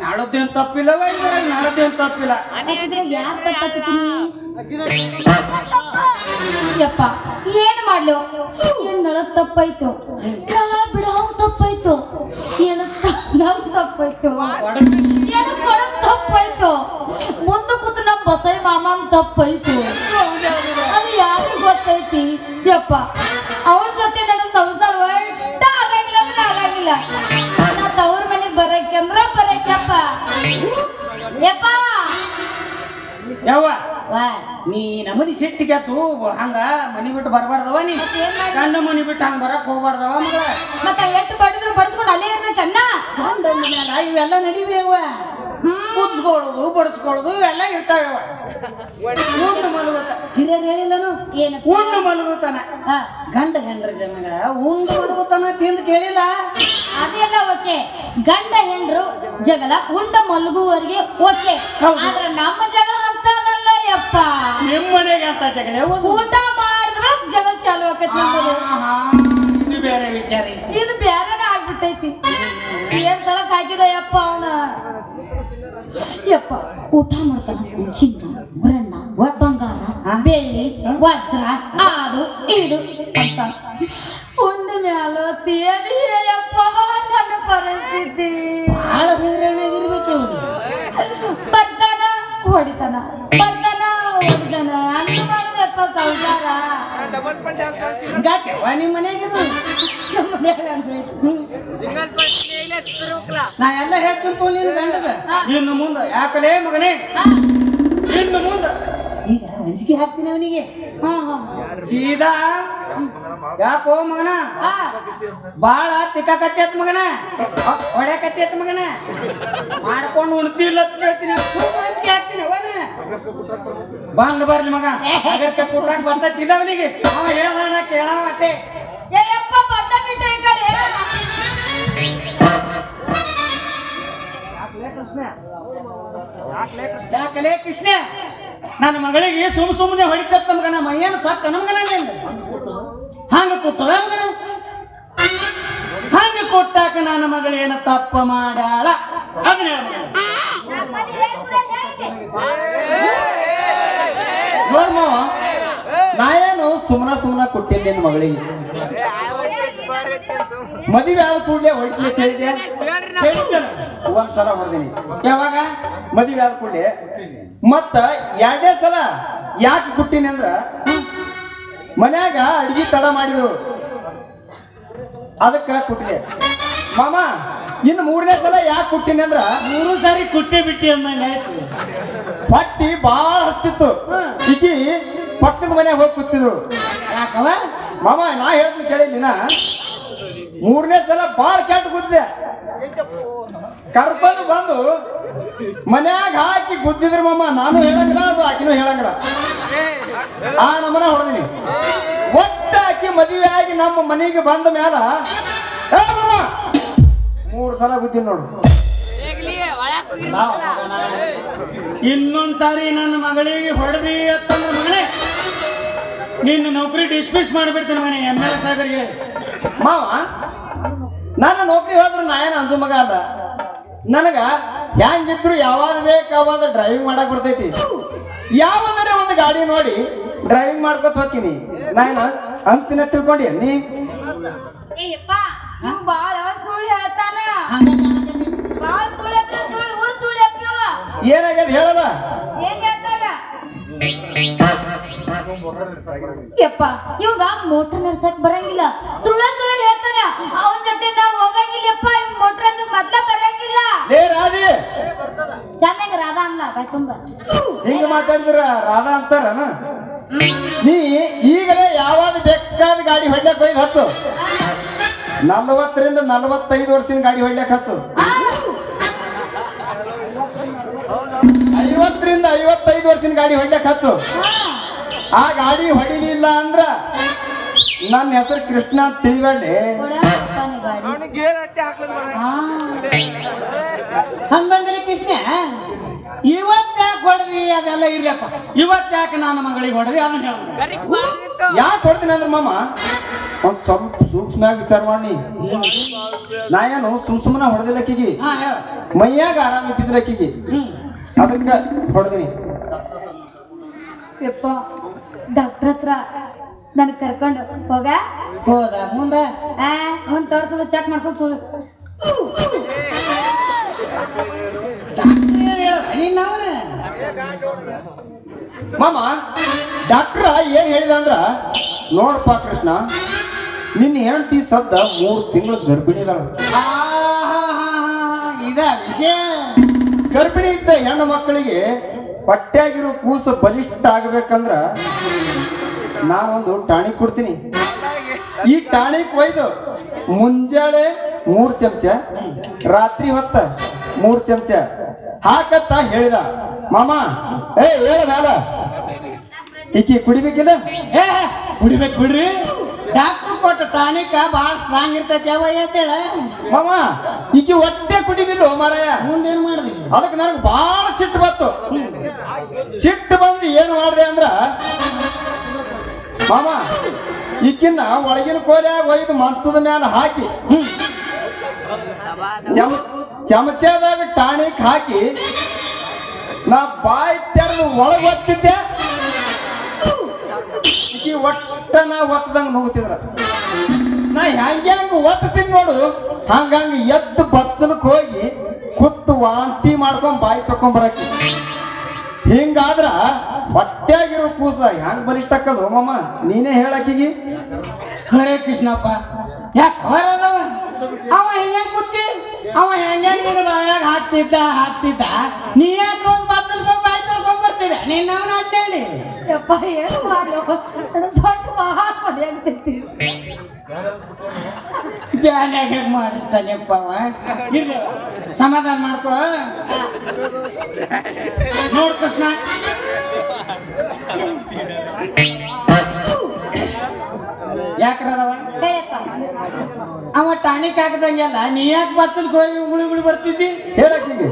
Speaker 3: ನಾಳದ್ದೇನ್ ತಪ್ಪಿಲ್ಲವ ನಾಳದ್ದೇನ್ ತಪ್ಪಿಲ್ಲ.
Speaker 2: ಯಾರು ತಪ್ಪಾತೀನಿ ಯಪ್ಪ ಏನ್ ಮಾಡ್ಲು ನಳ ತಪ್ಪಾಯ್ತು ನಳ ಬಿಡಾವ್ ತಪ್ಪಾಯ್ತು ಏನು ನಮ್ ತಪ್ಪಾಯ್ತು ಏನು ಕೊಡಕ್ ತಪ್ಪಾಯ್ತು ಮುಂದೆ ಕೂತು ನಮ್ ಬಸೈ ಮಾಮನ್ ತಪ್ಪಾಯ್ತು. ಅದು ಯಾರು ಗೊತ್ತೈತಿ ಯಪ್ಪ ಅವ್ರ ಜೊತೆ ನನ್ನ ಸಂಸಾರ ಒಟ್ಟ ಆಗಂಗಿಲ್ಲ ಅಂದ್ರೆ ಆಗಂಗಿಲ್ಲ. ನಾ ತವ್ರ ಮನೆಗ್ ಬರಕ್ಕಂದ್ರ ಬರಕ್ಕಪ್ಪ ಯಪ್ಪ
Speaker 3: ಯವ್ವ
Speaker 2: ವಾ
Speaker 3: ನೀ ನಮನಿ ಸಿಟ್ಟಿಗೆದ್ದು ಹಂಗ ಮನಿ ಬಿಟ್ಟು ಬರಬಾರ್ದವ. ನೀ ಗಂಡ ಮನಿ ಬಿಟ್ಟು ಹಂಗ ಬರಕ್ ಹೋಗ್ಬಾರ್ದವ ಮಗಳ.
Speaker 2: ಮತ್ತೆ ಎಷ್ಟು ಬಡಿದ್ರು ಬಡಿಸ್ಕೊಂಡು ಅಲ್ಲೇ ಇರ್ಬೇಕಣ್ಣ.
Speaker 3: ಇವೆಲ್ಲ ನಡಿಬೇವ ಕುದಿಸ್ಕೊಳ್ಳೋದು ಬಡಿಸ್ಕೊಳ್ಳೋದು ಇವೆಲ್ಲ ಇರ್ತಾವ. ಉಂಡು ಮಲಗುತ್ತ ಹಿರಿಯರು ಹೇಳಿಲ್ಲನು
Speaker 2: ಏನು
Speaker 3: ಉಂಡು ಮಲಗುತ್ತಾನ ಗಂಡ ಹೆಂಡ್ರ ಜನಗಳ ಉಂಡು ಮಲಗುತ್ತಾನ ತಿಂದು ಕೇಳಿಲ್ಲ.
Speaker 2: ಅದೆಲ್ಲ ಓಕೆ ಗಂಡ ಹೆಂಡ್ರು ಜಗಳ ಉಂಡ ಮಲಗುವವರೆಗೆ ಓಕೆ. ಆದ್ರೆ ನಮ್ಮ ಜಗಳ ಅಂತದಲ್ಲ ಯಪ್ಪ.
Speaker 3: ನಿಮ್ಮ ಮನೆಗೆ ಅಂತ ಜಗಳ
Speaker 2: ಊಟ ಮಾಡಿದ್ರ ಜಗಳ ಚಾಲು ಆಕೈತಿ ನಮ್ಮದು.
Speaker 3: ಇದು ಬೇರೆ ವಿಚಾರ.
Speaker 2: ಇದು ಬೇರೆನೇ ಆಗ್ಬಿಟ್ಟೈತಿ. ಏನ್ ತಳಕ್ ಹಾಕಿದ ಯಪ್ಪ ಅವನ ಯಪ್ಪ ಊಟ ಮಾಡ್ತಾನ ಚಿನ್ನ ಬಣ್ಣ ಬಂಗಾರ ಬೆಳ್ಳಿ ವಜ್ರ ಅದು ಇದು ಅಂತ ಉಂಡ ಮ್ಯಾಲ ತೇಲಿಯಪ್ಪ ನನ್ನ ಪರಿಸ್ಥಿತಿ.
Speaker 3: ಬಹಳ ಹೈರಾಣಾಗಿರ್ಬೇಕು.
Speaker 2: ಬರ್ತಾನ ಹೊಡಿತಾನ ಬರ್ತಾನ ಹೊಡಿತಾನ ಅಂತ ಮಾಡಿದಪ್ಪ ಸಂಸಾರ.
Speaker 3: ಹಿಂಗಾಕ್ಯವ ನಿಮ್ಮ ಮನೆಗಿದು
Speaker 2: ನಮ್ಮ ಮನ್ಯಾಗ ಹಂಗೈತಿ.
Speaker 3: ನಾ ಎಲ್ಲ ಹೇಳ್ತೀನಿ ನಿನ್ನ ಗಂಡಗ ಇನ್ನು ಮುಂದ ಯಾಕಲೇ ಮಗನೇ ಇನ್ನು ಮುಂದ ಈಗ ಅಂಜಿಕೆ ಹಾಕ್ತೀನಿ ಅವನಿಗೆ ಸೀದಾ ಯಾಕೋ ಮಗನ ಬಾಳ ತಿಕ್ಕಾಕತ್ತೈತ್ ಮಗನ ಹೊಡ್ಯಾಕತ್ತೈತ್ ಮಗನ ಮಾಡ್ಕೊಂಡು ಉಣ್ತಿಲ್ಲ ಅಂತ ಹೇಳ್ತೀನಿ. ಅಂಜಿಕೆ ಹಾಕ್ತೀನಿ ಅವನ ಬಂದ್ ಬರ್ಲಿ ಮಗ ಅಗರ್ಕ ಕೂಟಾಕ ಬರ್ತೈತಿಲ್ಲ ಅವನಿಗೆ. ಅವ ಹೇಳೋಣ ಕೇಳೋಣ ಮತ್ತೆ
Speaker 2: ಯಪ್ಪ ಬಂದ ಬಿಟ್ಟ ಈ ಕಡೆ
Speaker 3: ಯಾಕಲೇ ಕೃಷ್ಣ ನನ್ನ ಮಗಳಿಗೆ ಸುಮ್ಮನೆ ಹೊಡಿತತ್ತ ಮಗನ ಮೈಯೇನು ಸಾಕ ನಮಗನ ಹಂಗ ಕೊಟ್ಟದ ಮಗನ ಹಂಗ ಕೊಟ್ಟಾಕ ನನ್ನ ಮಗಳೇನ ತಪ್ಪ ಮಾಡ್ಯಾಳ ಅದನ್ನ ನೋಡ್ಮ ನಾ ಏನು ಸುಮ್ಮನ ಕೊಟ್ಟಿಲ್ಲ ನಿನ್ನ ಮಗಳಿಗೆ. ಮದುವೆ ಆದ ಕೂಡಲೇ ಹೊಡಿತೀನಿ ಅಂತ ಹೇಳಿದೆ. ಒಂದ್ಸಲ ಹೊಡೆದಿನಿ. ಯಾವಾಗ ಮದುವೆ ಆದ ಕೂಡಲೇ ಮತ್ತ 2ನೇ ಸಲ ಯಾಕೆ ಕೊಟ್ಟಿನಿ ಅಂದ್ರ ಮನ್ಯಾಗ ಅಡಿಗೆ ತಡ ಮಾಡಿದ್ರು ಅದಕ್ಕ ಕೊಟ್ಟಿದೆ ಮಾಮ. ಇನ್ನು 3ನೇ ಸಲ ಯಾಕೆ ಕೊಟ್ಟಿನಿ ಅಂದ್ರ 3 ಸಾರಿ ಕುಟ್ಟಿ ಬಿಟ್ಟಿ ಅಂದಂಗ ಆಯ್ತು. ಹೊಟ್ಟಿ ಬಾಳ ಹತ್ತಿತ್ತು. ಈಕಿ ಪಕ್ಕದ ಮನ್ಯಾಗ ಹೋಗಿ ಕೂತಿದ್ರು. ಯಾಕವ ಮಾಮ ನಾ ಹೇಳ್ತೀನಿ ಕೇಳಿದಿನ 3ನೇ ಸಲ ಬಾಳ ಕೆಟ್ಟ ಗುದ್ದೆ ಕರ್ಕೊಂಡು ಬಂದು ಮನ್ಯಾಗ ಹಾಕಿ ಗುದ್ದಿದ್ರು ಮಾಮ. ನಾನು ಹೇಳಂಗಿಲ್ಲ ಅದು ಆಕಿನೂ ಹೇಳಂಗಿಲ್ಲ. ಆ ನಮ್ಮನ ಹೊಡೆದಿನಿ ಒಟ್ಟ ಆಕಿ ಮದುವೆ ಆಗಿ ನಮ್ಮ ಮನೆಗೆ ಬಂದ ಮ್ಯಾಲ 3 ಸಲ ಬುದ್ಧಿ ನೋಡು.
Speaker 1: ಇನ್ನೊಂದ್ಸಾರಿ ನನ್ನ ಮಗಳಿಗೆ ಹೊಡೆದಿ ಅಂತಂದ್ರೆ ಮಗನೇ ನಿನ್ನ ನೌಕರಿ ಡಿಸ್ಮಿಸ್ ಮಾಡಿಬಿಡ್ತೇನೆ ಮನೆ MLA ಸಾಹೇಬರಿಗೆ.
Speaker 3: ಮಾವ ನನ್ನ ನೌಕರಿ ಹೋದ್ರೆ ನಾ ಏನು ಅಂಜು ಮಗ ಅಲ್ಲ. ನನಗ ಹೆಂಗಿದ್ರು ಯಾವಾಗ ಬೇಕಾವಾಗ ಡ್ರೈವಿಂಗ್ ಮಾಡಕ್ ಬರ್ತೈತಿ. ಯಾವಂದ್ರೆ ಒಂದು ಗಾಡಿ ನೋಡಿ ಡ್ರೈವಿಂಗ್ ಮಾಡ್ಕೊತ ಹೋಗ್ತೀನಿ. ನಾನು ಅನ್ಸ್ತೀನಿ ತಿಳ್ಕೊಂಡಿ ನೀ
Speaker 6: ಏಯಪ್ಪ ನೀವು ಬಾಳ ಸುಳ್ಳು ಹೇಳ್ತಾನ. ಬಾಳ ಸುಳ್ಳು ಹತ್ರ ಊರು ಸುಳ್ಳು ಹೇಳ್ತೀವ.
Speaker 3: ಏನಾಗ್ಯದ ಹೇಳಲ್ಲ.
Speaker 6: ಏನ್ ಹೇಳ್ತಾನ ಯಪ್ಪ ಇವಾಗ ಮೋಟರ್ ನಡ್ಸಕ್ ಬರಂಗಿಲ್ಲ. ಸುಳ್ಳು ಹೇಳ್ತಾನ. ಅವನ ಜೊತೆ ನಾವು ಹೋಗಂಗಿಲ್ಲಪ್ಪ. ಇವ್ ಮೋಟರ್ ನಡ್ಸಕ್ ಮೊದ್ಲ ಬರಂಗಿಲ್ಲ.
Speaker 3: ಲೇ ರಾಧಿ
Speaker 6: ಚೆನ್ನಾಗಿ ರಾಧಾ ಅನ್ಲ ಬಾಯ್ ತುಂಬ
Speaker 3: ಹಿಂಗ ಮಾತಾಡಿದ್ರ ರಾಧಾ ಅಂತಾರನ. ನೀ ಈಗಲೇ ಯಾವಾಗ ಬೇಕಾದ ಗಾಡಿ ಹೊಡ್ಲಕ್ ಹೋಯ್ದು ಹತ್ತು. 40ರಿಂದ 45 ವರ್ಷದ ಗಾಡಿ ಹೊಡ್ಲಕ್ ಹತ್ತು. 50ರಿಂದ 55 ವರ್ಷದ ಗಾಡಿ ಹೊಡ್ಲಕ್ ಹತ್ತು. ಆ ಗಾಡಿ ಹೊಡಿಲಿಲ್ಲ ಅಂದ್ರ ನನ್ನ ಹೆಸರು ಕೃಷ್ಣ ಅಂತ ತಿಳಿಬೇಡಿ.
Speaker 1: ಹಂಗಂದ್ರೆ ಕೃಷ್ಣ ಇವತ್ತ್ಯಾಕೆ ಹೊಡೆದಿ ಅದೆಲ್ಲ ಇರ್ಲಪ್ಪ. ಇವತ್ತ್ಯಾಕೆ ನನ್ನ ಮಗಳಿಗೆ ಹೊಡೆದಿ ಅದನ್ನ ಹೇಳ.
Speaker 3: ಯಾಕೆ ಹೊಡ್ತೀನಿ ಅಂದ್ರೆ ಮಾಮ ಒಂದ್ ಸ್ವಲ್ಪ ಸೂಕ್ಷ್ಮವಾಗಿ ವಿಚಾರ ಮಾಡಿ. ನಾ ಏನು ಸುಮ್ಮನೆ ಹೊಡೆದಿಲ್ಲಕ್ಕಿಗಿ ಮೈಯಾಗ ಆರಾಮ ಇದ್ದಿದ್ರಕ್ಕಿಗಿ ಅದಕ್ಕ ಹೊಡೆದಿನಿ.
Speaker 6: ಯಪ್ಪ ಡಾಕ್ಟರ್ ಹತ್ರ ನನ್ ಕರ್ಕೊಂಡು ಹೋಗ.
Speaker 1: ಹೋದ ಮುಂದೆ
Speaker 6: ಮುಂದ್ ತೋರ್ಸೋದು ಚೆಕ್ ಮಾಡ್ಸೋದು ಸುಳ್ಳು.
Speaker 3: ಮಾಮ ಡಾಕ್ಟ್ರ ಏನ್ ಹೇಳಿದ ಅಂದ್ರ ನೋಡಪ್ಪ ಕೃಷ್ಣ ನಿನ್ನ ಹೆಂಡತಿ ಸದ್ದ 3 ತಿಂಗಳು ಗರ್ಭಿಣಿ ಇದಾಳ.
Speaker 1: ಇದ ವಿಷಯ.
Speaker 3: ಗರ್ಭಿಣಿ ಇದ್ದ ಹೆಣ್ಣು ಮಕ್ಕಳಿಗೆ ಹೊಟ್ಟೆಯಾಗಿರೋ ಕೂಸು ಬಲಿಷ್ಠ ಆಗ್ಬೇಕಂದ್ರ ನಾನೊಂದು ಟಾಣಿಕ್ ಕೊಡ್ತೀನಿ. ಈ ಟಾಣಿಕ್ ಒಯ್ದು ಮುಂಜಾನೆ 3 ಚಮಚ ರಾತ್ರಿ ಹೊತ್ತ 3 ಚಮಚ ಹಾಕತ್ತ ಹೇಳಿದ. ಮಾಮ ಹೇಳ ಈಕಿ ಕುಡಿಬೇಕಿಲ್ಲ.
Speaker 1: ಕುಡಿಬೇಕು ಬಿಡ್ರಿ. ಡಾಕ್ಟರ್ ಕೊಟ್ಟ ಟಾನಿಕ್ ಬಹಳ ಸ್ಟ್ರಾಂಗ್ ಇರ್ತೈತಿ ಯಾವ ಅಂತೇಳ.
Speaker 3: ಮಾಮ ಈಕಿ ಹೊಟ್ಟೆ ಕುಡಿದಿಲ್ಲ ಮಾರಾಯ.
Speaker 1: ಮುಂದೇನ್ ಮಾಡಿದ್ರಿ?
Speaker 3: ಅದಕ್ಕೆ ನನಗೆ ಬಹಳ ಸಿಟ್ಟು ಬಂತು. ಸಿಟ್ಟು ಬಂದು ಏನು ಮಾಡಿದೆ ಅಂದ್ರ ಮಾಮ ಈಕಿನ್ನ ಒಳಗಿನ ಕೋಲ್ಯಾಗ ಒಯ್ದು ಮಂಚದ ಮ್ಯಾಲ ಹಾಕಿ ಚಮಚದಾಗ ಟಾಣಿಕ್ ಹಾಕಿ ನಾ ಬಾಯಿ ತೆರೆದು ಒಳಗೆ ಒತ್ತಿದ್ದೆ. ಈಕಿ ಒಟ್ಟ ನಾ ಒತ್ತದಂಗ ನುಗ್ತಿದ್ರ. ನಾ ಹೆಂಗ ಒತ್ತೀನಿ ನೋಡು ಹಂಗಂಗ ಎದ್ದು ಬಚ್ಚಲಕ್ಕೆ ಹೋಗಿ ಕುತ್ತು ವಾಂತಿ ಮಾಡ್ಕೊಂಡ್ ಬಾಯಿ ತಕೊಂಡ್ ಬರಕಿ. ಹಿಂಗಾದ್ರ ಹೊಟ್ಟೆಯಾಗಿರೋ ಕೂಸ ಹೆಂಗ್ ಬಲಿಷ್ಠ ಆಕ್ಕದು ಮಾಮ ನೀನೇ ಹೇಳಕ್ಕಿಗಿ.
Speaker 1: ಖರೆ ಕೃಷ್ಣಪ್ಪ ಯಾಕೆ ಹೊರದವ ಅವ ಹೆಂಗ ಕೂತಿ ಅವ ಹೆಂಗ ಬಾಯಾಗ ಹಾಕ್ತಿದ್ದ ನೀ ಯಾಕೆ ಹೋಗಿ ಬಚ್ಚಲ್ಕೊಂಡ್ ಬಾಯಿ ತೊಳ್ಕೊಂಡ್ ಬರ್ತಿದ್ದ ನೀನ್ ಅವನ ಅಡ್ಡಾಡಿ.
Speaker 6: ಯಪ್ಪ ಏನು ಮಾಡ್ಲು ದೊಡ್ಡ ಮಹಾತ್ಮನೆ ಆಗ್ತಿರ್ತೀವಿ.
Speaker 1: ಬ್ಯಾನ್ಯಾಗ ಮಾಡಿರ್ತಾನೆಪ್ಪ ಅವ. ಇರ್ಲಿ ಸಮಾಧಾನ ಮಾಡ್ಕೋ. ನೋಡ್ ಕೃಷ್ಣ ಯಾಕ್ರದವ ಅವ ಟಾಣಿಕ್ ಹಾಕದಂಗೆಲ್ಲ ನೀ ಯಾಕೆ ಬಚ್ಚಲ್ಕ್ ಹೋಗಿ ಉಳಿ ಬರ್ತಿದ್ದಿ
Speaker 3: ಹೇಳಕ್ಕಿಗಿ.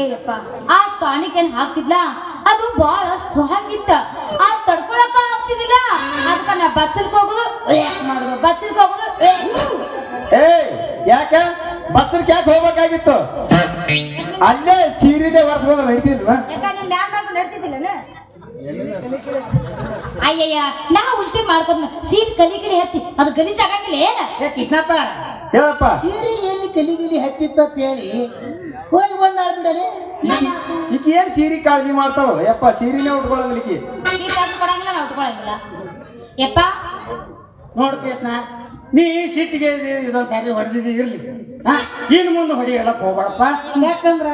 Speaker 6: ಏಯಪ್ಪ ಆ ಟಾನಿಕ್ ಏನ್ ಹಾಕ್ತಿದ್ಲ ಅದು ಬಹಳ ಸ್ಟ್ರಾಂಗ್ ಇತ್ತ. ಆ ತಡ್ಕೊಳಕ ಆಗ್ತಿದಿಲ್ಲ. ಅದಕ್ಕ ನಾ ಬಚ್ಚಲ್ಕ್ ಹೋಗುದು ಮಾಡುದು ಬಚ್ಚಲ್ಕ್ ಹೋಗುದು.
Speaker 3: ಯಾಕ ಬಚ್ಚಲ್ಕ್ ಯಾಕೆ ಹೋಗ್ಬೇಕಾಗಿತ್ತು? ಅಲ್ಲೇ ಸೀರೆನೆ ವರ್ಷ ನಡೀತಿದ್ವ.
Speaker 6: ಯಾಕ ನೀನ್ ಮ್ಯಾಲ್ ಮಾಡ್ಕೊಂಡು ನಡ್ತಿದ್ದಿಲ್ಲ. ಅಯ್ಯಯ್ಯ ನಾ ಉಲ್ಟಿ ಮಾಡ್ಕೊಂಡ್ ಸೀಟ್ ಕಲಿ ಹತ್ತಿ ಅದು ಗಲೀಜ್ ಆಗಂಗಿಲ್ಲ ಏನ.
Speaker 1: ಕೃಷ್ಣಪ್ಪ
Speaker 3: ಹೇಳಪ್ಪ
Speaker 1: ಸೀರೆಗೆ ಎಲ್ಲಿ ಕಲಿಗಿಲಿ ಹತ್ತಿತ್ತ ಅಂತ ಹೇಳಿ ಹೋಗಿ ಬಂದ್ ಆಡ್ಬಿಡಲಿ.
Speaker 3: ಈಕಿ ಏನ್ ಸೀರೆ ಕಾಳಜಿ ಮಾಡ್ತಾವ ಯಪ್ಪ. ಸೀರೆನೇ ಉಟ್ಕೊಳಂಗಿಲ್ಲ ಈಕಿ.
Speaker 6: ಸೀಟ್ ಕೊಡಂಗಿಲ್ಲ ನಾ ಉಟ್ಕೊಳಂಗಿಲ್ಲ. ಯಪ್ಪ
Speaker 1: ನೋಡ್ ಕೃಷ್ಣ ನೀ ಸಿಟ್ಟಿಗೆ ಇದೊಂದ್ ಸಾರಿ ಹೊಡೆದಿದ್ದಿ ಇರ್ಲಿ. ಇನ್ನು ಮುಂದೆ ಹೊಡಿಯಲ್ಲಕ್ ಹೋಗ್ಬೇಡಪ್ಪ. ಯಾಕಂದ್ರ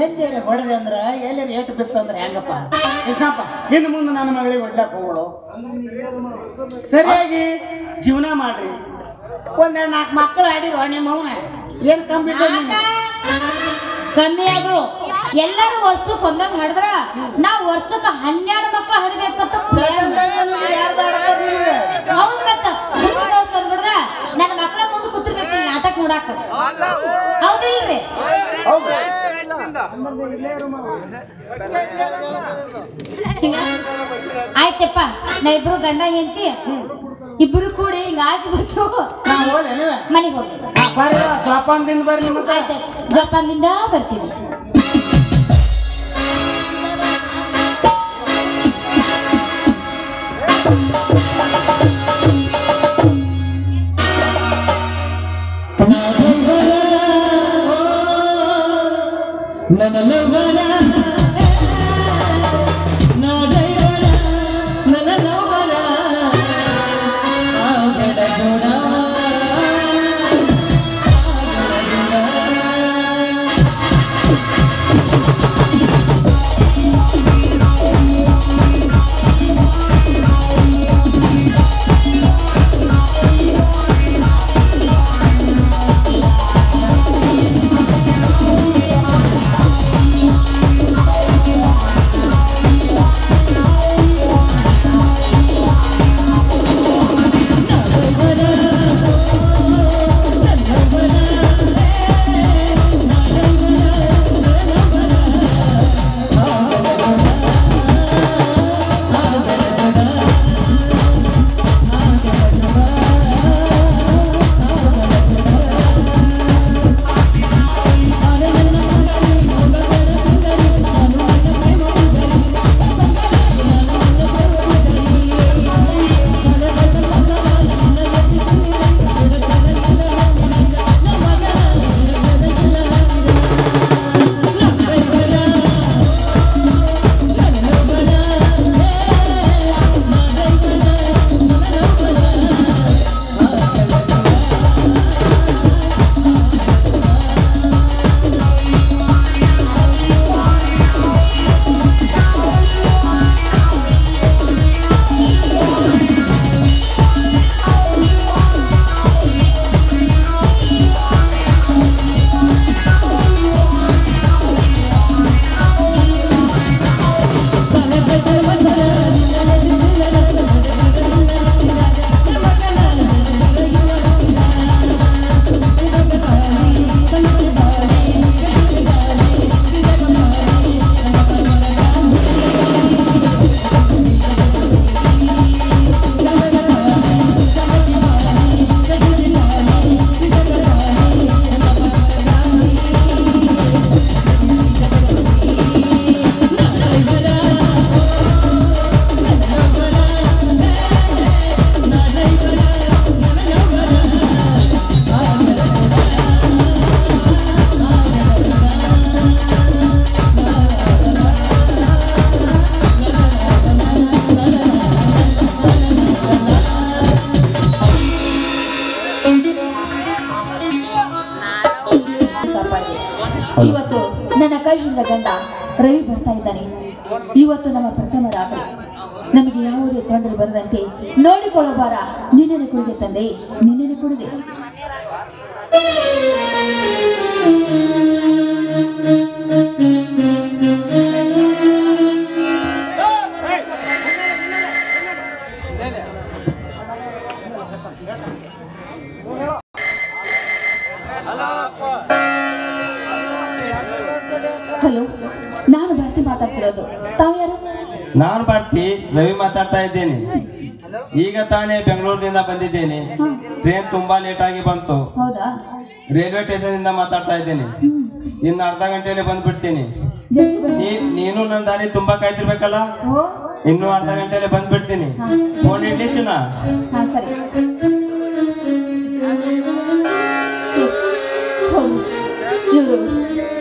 Speaker 1: ಎಲ್ಲೇರ ಹೊಡೆದೆ ಅಂದ್ರ ಎಲ್ಲೇರ ಏಟು ಬಿತ್ತಂದ್ರ ಹೆಂಗಪ್ಪ ಕೃಷ್ಣಪ್ಪ. ಇನ್ನು ಮುಂದೆ ನನ್ನ ಮಗಳಿಗೆ ಹೊಡ್ಲಕ್ ಹೋಗ್ಬಿಡು. ಸರಿಯಾಗಿ ಜೀವನ ಮಾಡ್ರಿ. ಒಂದೆರಡು 4 ಮಕ್ಕಳು ಆಡಿರೋ ನಿಮ್ಮ ಅವನ ಏನ್ ಕಮ್ಮಿ
Speaker 6: ಕಮ್ಮಿ ಅದು ಎಲ್ಲರೂ ವರ್ಷಕ್ಕೆ ಒಂದೊಂದು ಹಡಿದ್ರ ನಾವ್ ವರ್ಷಕ್ಕೆ 12 ಮಕ್ಳು ಹಡ್ಬೇಕಂತ ಹೌದ್ ಮತ್ತ ಅಂದ್ಬಿಡ್ದ ನನ್ನ ಮಕ್ಳ ಮುಂದೆ ಕೂತಿರ್ಬೇಕು ನಾಟಕ ನೋಡಾಕ ಹೌದಿಲ್ರಿ ಆಯ್ತಪ್ಪ ನಾ ಇಬ್ರು ಗಂಡ ಹೆಂಡತಿ ಇಬ್ರು ಕೂಡಿ ಹಿಂಗ ಆಸೆ ಬಿಟ್ಟು ಮನೆಗೆ ಹೋಗಿ
Speaker 3: ಜೋಪಾನದಿಂದ ಬರ್ರಿ ನಿಮ್ಮತ್ತ.
Speaker 6: ಆಯ್ತು ಜೋಪಾನದಿಂದ ಬರ್ತೀವಿ. ಇವತ್ತು ನನ್ನ ಕೈಯಿಂದ ಗಂಡ ರವಿ ಬರ್ತಾ ಇದ್ದಾನೆ. ಇವತ್ತು ನಮ್ಮ ಪ್ರಥಮ ರಾತ್ರಿ. ನಮಗೆ ಯಾವುದೇ ತೊಂದರೆ ಬರದಂತೆ ನೋಡಿಕೊಳ್ಳೋ ಬಾರ ನಿನ್ನೆನೆ ಕುಡಿದೆ ತಂದೆ, ನಿನ್ನೆನೆ ಕುಡಿದೆ. ಹಲೋ, ನಾನು ಭಾರತಿ ಮಾತಾಡ್ತಿರೋದು. ತಾವು ಯಾರು?
Speaker 4: ನಾನು ಭಾರತಿ, ರವಿ ಮಾತಾಡ್ತಾ ಇದ್ದೇನೆ. ಈಗ ತಾನೇ ಬೆಂಗಳೂರಿನಿಂದ ಬಂದಿದ್ದೇನೆ. ಟ್ರೈನ್ ತುಂಬಾ ಲೇಟ್ ಆಗಿ ಬಂತು.
Speaker 6: ಹೌದಾ?
Speaker 4: ರೈಲ್ವೆ ಸ್ಟೇಷನ್ ಇಂದ ಮಾತಾಡ್ತಾ ಇದ್ದೇನೆ. ಇನ್ನು ಅರ್ಧ ಗಂಟೆಯಲ್ಲಿ ಬಂದ್ಬಿಡ್ತೀನಿ. ನೀನು ನನ್ನ ದಾರಿ ತುಂಬಾ ಕಾಯ್ತಿರ್ಬೇಕಲ್ಲ. ಇನ್ನು ಅರ್ಧ ಗಂಟೆಯಲ್ಲಿ ಬಂದ್ಬಿಡ್ತೀನಿ. ಫೋನ್ ಇಡ್ಲಿ ಚಿನ್ನ.
Speaker 6: ಸರಿ. ಇವರು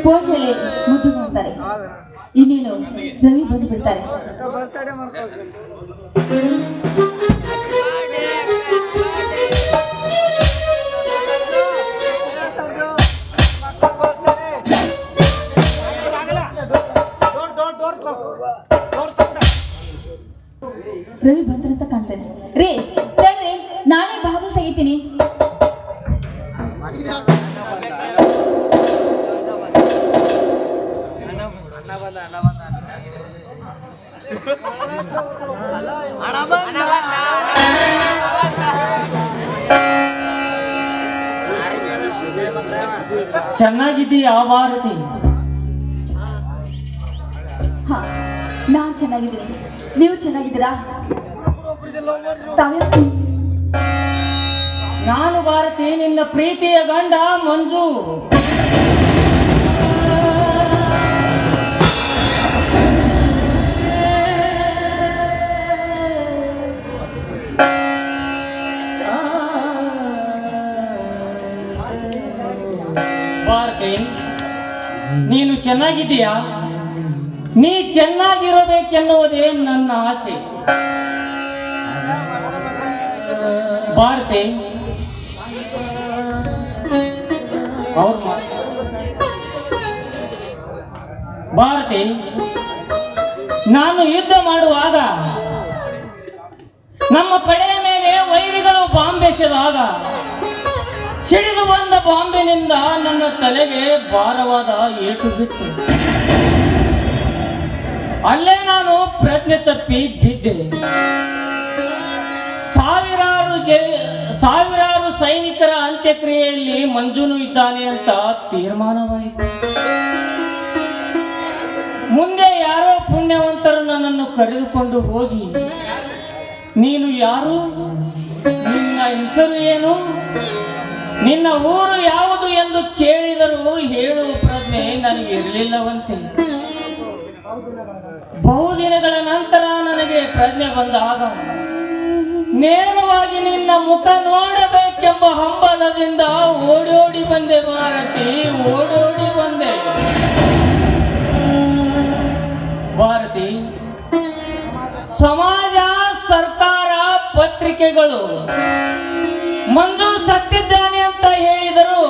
Speaker 6: ಫೋನ್ ಮೇಲೆ ಮುದ್ದು ಮಾಡ್ತಾರೆ. ಇನ್ನೇನು ರವಿ ಬಂದು ಬಿಡ್ತಾರೆ. ರವಿ ಬಂದ್ರಂತ ಕಾಣ್ತದೆ. ರೇ ತಡ್ರಿ, ನಾನೇ ಬಾಗಿಲು ತೆಗಿತೀನಿ.
Speaker 3: ಚೆನ್ನಾಗಿದ್ದೀಯಾ ಭಾರತಿ?
Speaker 6: ಹಾ, ನಾನ್ ಚೆನ್ನಾಗಿದ್ದೀನಿ. ನೀವು ಚೆನ್ನಾಗಿದ್ದೀರಾ? ತಾವ್ಯಾರು?
Speaker 3: ನಾನು ಭಾರತಿ, ನಿನ್ನ ಪ್ರೀತಿಯ ಗಂಡ ಮಂಜು. ಭಾರತಿ, ನೀನು ಚೆನ್ನಾಗಿದ್ದೀಯಾ? ನೀ ಚೆನ್ನಾಗಿರಬೇಕೆನ್ನುವುದೇ ನನ್ನ ಆಸೆ. ಭಾರತಿ, ಭಾರತಿ, ನಾನು ಯುದ್ಧ ಮಾಡುವಾಗ ನಮ್ಮ ಪಡೆಯ ಮೇಲೆ ವೈರಿಗಳು ಬಾಂಬೆಸೆದಾಗ ಸಿಡಿದು ಬಂದ ಬಾಂಬಿನಿಂದ ನನ್ನ ತಲೆಗೆ ಭಾರವಾದ ಏಟು ಬಿತ್ತು. ಅಲ್ಲೇ ನಾನು ಪ್ರಜ್ಞೆ ತಪ್ಪಿ ಬಿದ್ದೆ. ಸಾವಿರಾರು ಸೈನಿಕರ ಅಂತ್ಯಕ್ರಿಯೆಯಲ್ಲಿ ಮಂಜುನು ಇದ್ದಾನೆ ಅಂತ ತೀರ್ಮಾನವಾಯಿತು. ಮುಂದೆ ಯಾರೋ ಪುಣ್ಯವಂತರು ನನ್ನನ್ನು ಕರೆದುಕೊಂಡು ಹೋಗಿ, ನೀನು ಯಾರು, ನಿನ್ನ ಹೆಸರು ಏನು, ನಿನ್ನ ಊರು ಯಾವುದು ಎಂದು ಕೇಳಿದರೂ ಹೇಳುವ ಪ್ರಜ್ಞೆ ನನಗೆ ಇರಲಿಲ್ಲವಂತೆ. ಬಹುದಿನಗಳ ನಂತರ ನನಗೆ ಪ್ರಜ್ಞೆ ಬಂದಾಗ ನೇರವಾಗಿ ನಿನ್ನ ಮುಖ ನೋಡಬೇಕೆಂಬ ಹಂಬಲದಿಂದ ಓಡೋಡಿ ಬಂದೆ ಭಾರತಿ, ಓಡೋಡಿ ಬಂದೆ. ಭಾರತಿ, ಸಮಾಜ, ಸರ್ಕಾರ, ಪತ್ರಿಕೆಗಳು ಮಂಜು ಸತ್ತಿದ್ದಾನೆ ಅಂತ ಹೇಳಿದರು.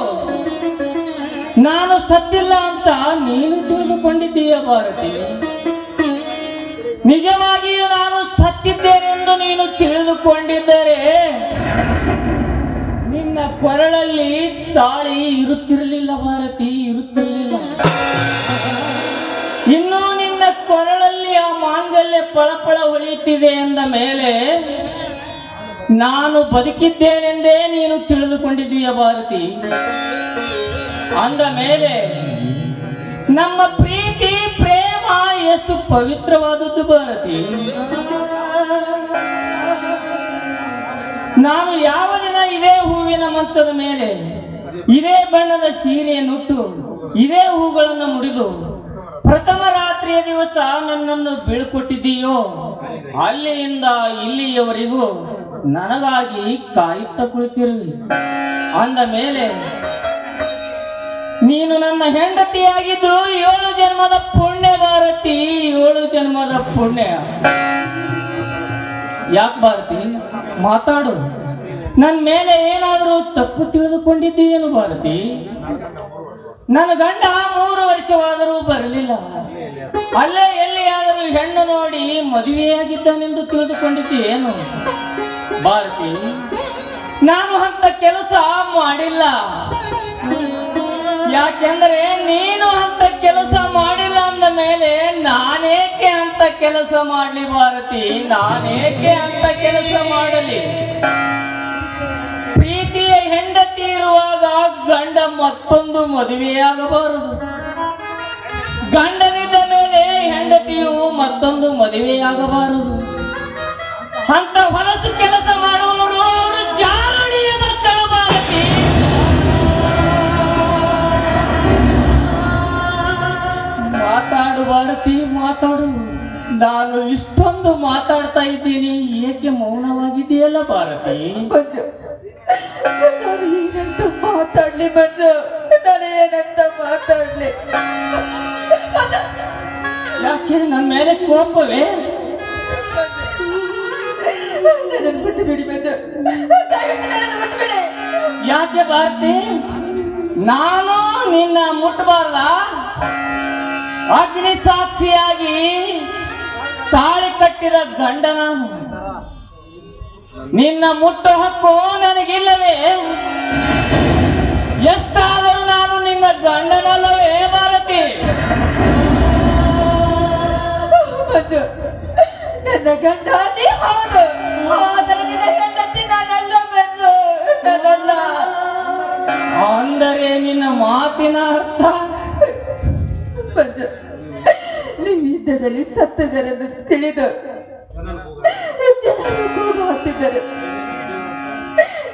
Speaker 3: ನಾನು ಸತ್ತಿಲ್ಲ ಅಂತ ನೀನು ತಿಳಿದುಕೊಂಡಿದ್ದೀಯ ಭಾರತಿ. ನಿಜವಾಗಿಯೂ ನಾನು ಸತ್ತಿದ್ದೇನೆಂದು ನೀನು ತಿಳಿದುಕೊಂಡಿದ್ದರೆ ನಿನ್ನ ಕೊರಳಲ್ಲಿ ತಾಳಿ ಇರುತ್ತಿರಲಿಲ್ಲ ಭಾರತಿ, ಇರುತ್ತಿರಲಿಲ್ಲ. ಇನ್ನೂ ನಿನ್ನ ಕೊರಳಲ್ಲಿ ಆ ಮಾಂಗಲ್ಯ ಪಳಪಳ ಹೊಳೆಯುತ್ತಿದೆ ಎಂದ ಮೇಲೆ ನಾನು ಬದುಕಿದ್ದೇನೆಂದೇ ನೀನು ತಿಳಿದುಕೊಂಡಿದ್ದೀಯ ಭಾರತಿ. ಅಂದ ಮೇಲೆ ನಮ್ಮ ಪ್ರೀತಿ ಪ್ರೇಮ ಎಷ್ಟು ಪವಿತ್ರವಾದದ್ದು ಭಾರತಿ. ನಾನು ಯಾವ ದಿನ ಇದೇ ಹೂವಿನ ಮಂಚದ ಮೇಲೆ ಇದೇ ಬಣ್ಣದ ಸೀರೆಯನ್ನುಟ್ಟು ಇದೇ ಹೂಗಳನ್ನು ಮುಡಿದು ಪ್ರಥಮ ರಾತ್ರಿಯ ದಿವಸ ನನ್ನನ್ನು ಬೀಳ್ಕೊಟ್ಟಿದ್ದೀಯೋ ಅಲ್ಲಿಯಿಂದ ಇಲ್ಲಿಯವರೆಗೂ ನನಗಾಗಿ ಕಾಯುತ್ತಾ ಕುಳಿತಿರುವಿ. ಅಂದ ಮೇಲೆ ನೀನು ನನ್ನ ಹೆಂಡತಿಯಾಗಿದ್ದು 7 ಜನ್ಮದ ಪುಣ್ಯ ಭಾರತಿ, 7 ಜನ್ಮದ ಪುಣ್ಯ. ಯಾಕೆ ಭಾರತಿ, ಮಾತಾಡು. ನನ್ನ ಮೇಲೆ ಏನಾದರೂ ತಪ್ಪು ತಿಳಿದುಕೊಂಡಿದ್ದೀಯೇನು ಭಾರತಿ? ನನ್ನ ಗಂಡ 3 ವರ್ಷವಾದರೂ ಬರಲಿಲ್ಲ. ಅಲ್ಲೇ ಎಲ್ಲಿಯಾದರೂ ಹೆಣ್ಣು ನೋಡಿ ಮದುವೆಯಾಗಿದ್ದಾನೆಂದು ತಿಳಿದುಕೊಂಡಿದ್ದೀಯೇನು ಭಾರತಿ? ನಾನು ಅಂತ ಕೆಲಸ ಮಾಡಿಲ್ಲ. ಯಾಕೆಂದರೆ ನೀನು ಅಂತ ಕೆಲಸ ಮಾಡಿಲ್ಲ ಅಂದ ಮೇಲೆ ನಾನೇಕೆ ಅಂತ ಕೆಲಸ ಮಾಡಲಿ ಭಾರತಿ, ನಾನೇಕೆ ಅಂತ ಕೆಲಸ ಮಾಡಲಿ? ಪ್ರೀತಿಯ ಹೆಂಡತಿ ಇರುವಾಗ ಗಂಡ ಮತ್ತೊಂದು ಮದುವೆಯಾಗಬಾರದು. ಗಂಡನಿದ್ದ ಮೇಲೆ ಹೆಂಡತಿಯು ಮತ್ತೊಂದು ಮದುವೆಯಾಗಬಾರದು. ಅಂತ ಹೊಲಸು ಕೆಲಸ ಮಾಡುವವರು ಅವರು ಜಾರಣಿಯ ಮಕ್ಕಳು ಭಾರತಿ. ಮಾತಾಡು ಭಾರತಿ, ಮಾತಾಡು. ನಾನು ಇಷ್ಟೊಂದು ಮಾತಾಡ್ತಾ ಇದ್ದೀನಿ, ಏಕೆ ಮೌನವಾಗಿದೆಯಲ್ಲ ಭಾರತಿ?
Speaker 6: ಮಂಜು, ನಾನು ಏನಂತ ಮಾತಾಡ್ಲಿ ಮಂಜು, ನಾನು ಏನಂತ ಮಾತಾಡ್ಲಿ?
Speaker 3: ಯಾಕೆ ನನ್ನ ಮೇಲೆ ಕೋಪವೇ?
Speaker 6: ನನ್ನನ್ನು ಬಿಟ್ಟು ಬಿಡಿ ಮಂಜು, ದಯವಿಟ್ಟು ನನ್ನನ್ನು ಬಿಟ್ಟು ಬಿಡಿ.
Speaker 3: ಯಾಕೆ ಭಾರತಿ? ನಾನು ನಿನ್ನ ಮುಟ್ಟಬಾರ್ದ? ಅಗ್ನಿ ಸಾಕ್ಷಿಯಾಗಿ ತಾಳಿ ಕಟ್ಟಿದ ಗಂಡ ನಾನು. ನಿನ್ನ ಮುಟ್ಟೋ ಹಕ್ಕು ನನಗಿಲ್ಲವೇ? ಎಷ್ಟಾದರೂ ನಾನು ನಿನ್ನ ಗಂಡನಲ್ಲವೇ ಭಾರತಿ?
Speaker 6: ನನ್ನ ಗಂಡ ನೀ ಹೌದು, ಆದರೆ ನಿನ್ನ ಹೆಂಡತಿ ನಾನಲ್ಲ ಬಂದು ನನ್ನಲ್ಲ.
Speaker 3: ಅಂದರೆ ನಿನ್ನ ಮಾತಿನ ಅರ್ಥ
Speaker 6: ಮಂಜು, ನೀವು ಯುದ್ಧದಲ್ಲಿ ಸತ್ತದರೆಂದು ತಿಳಿದು ಜನರು ಕೂಗು ಹಾಕ್ತಿದ್ದರು.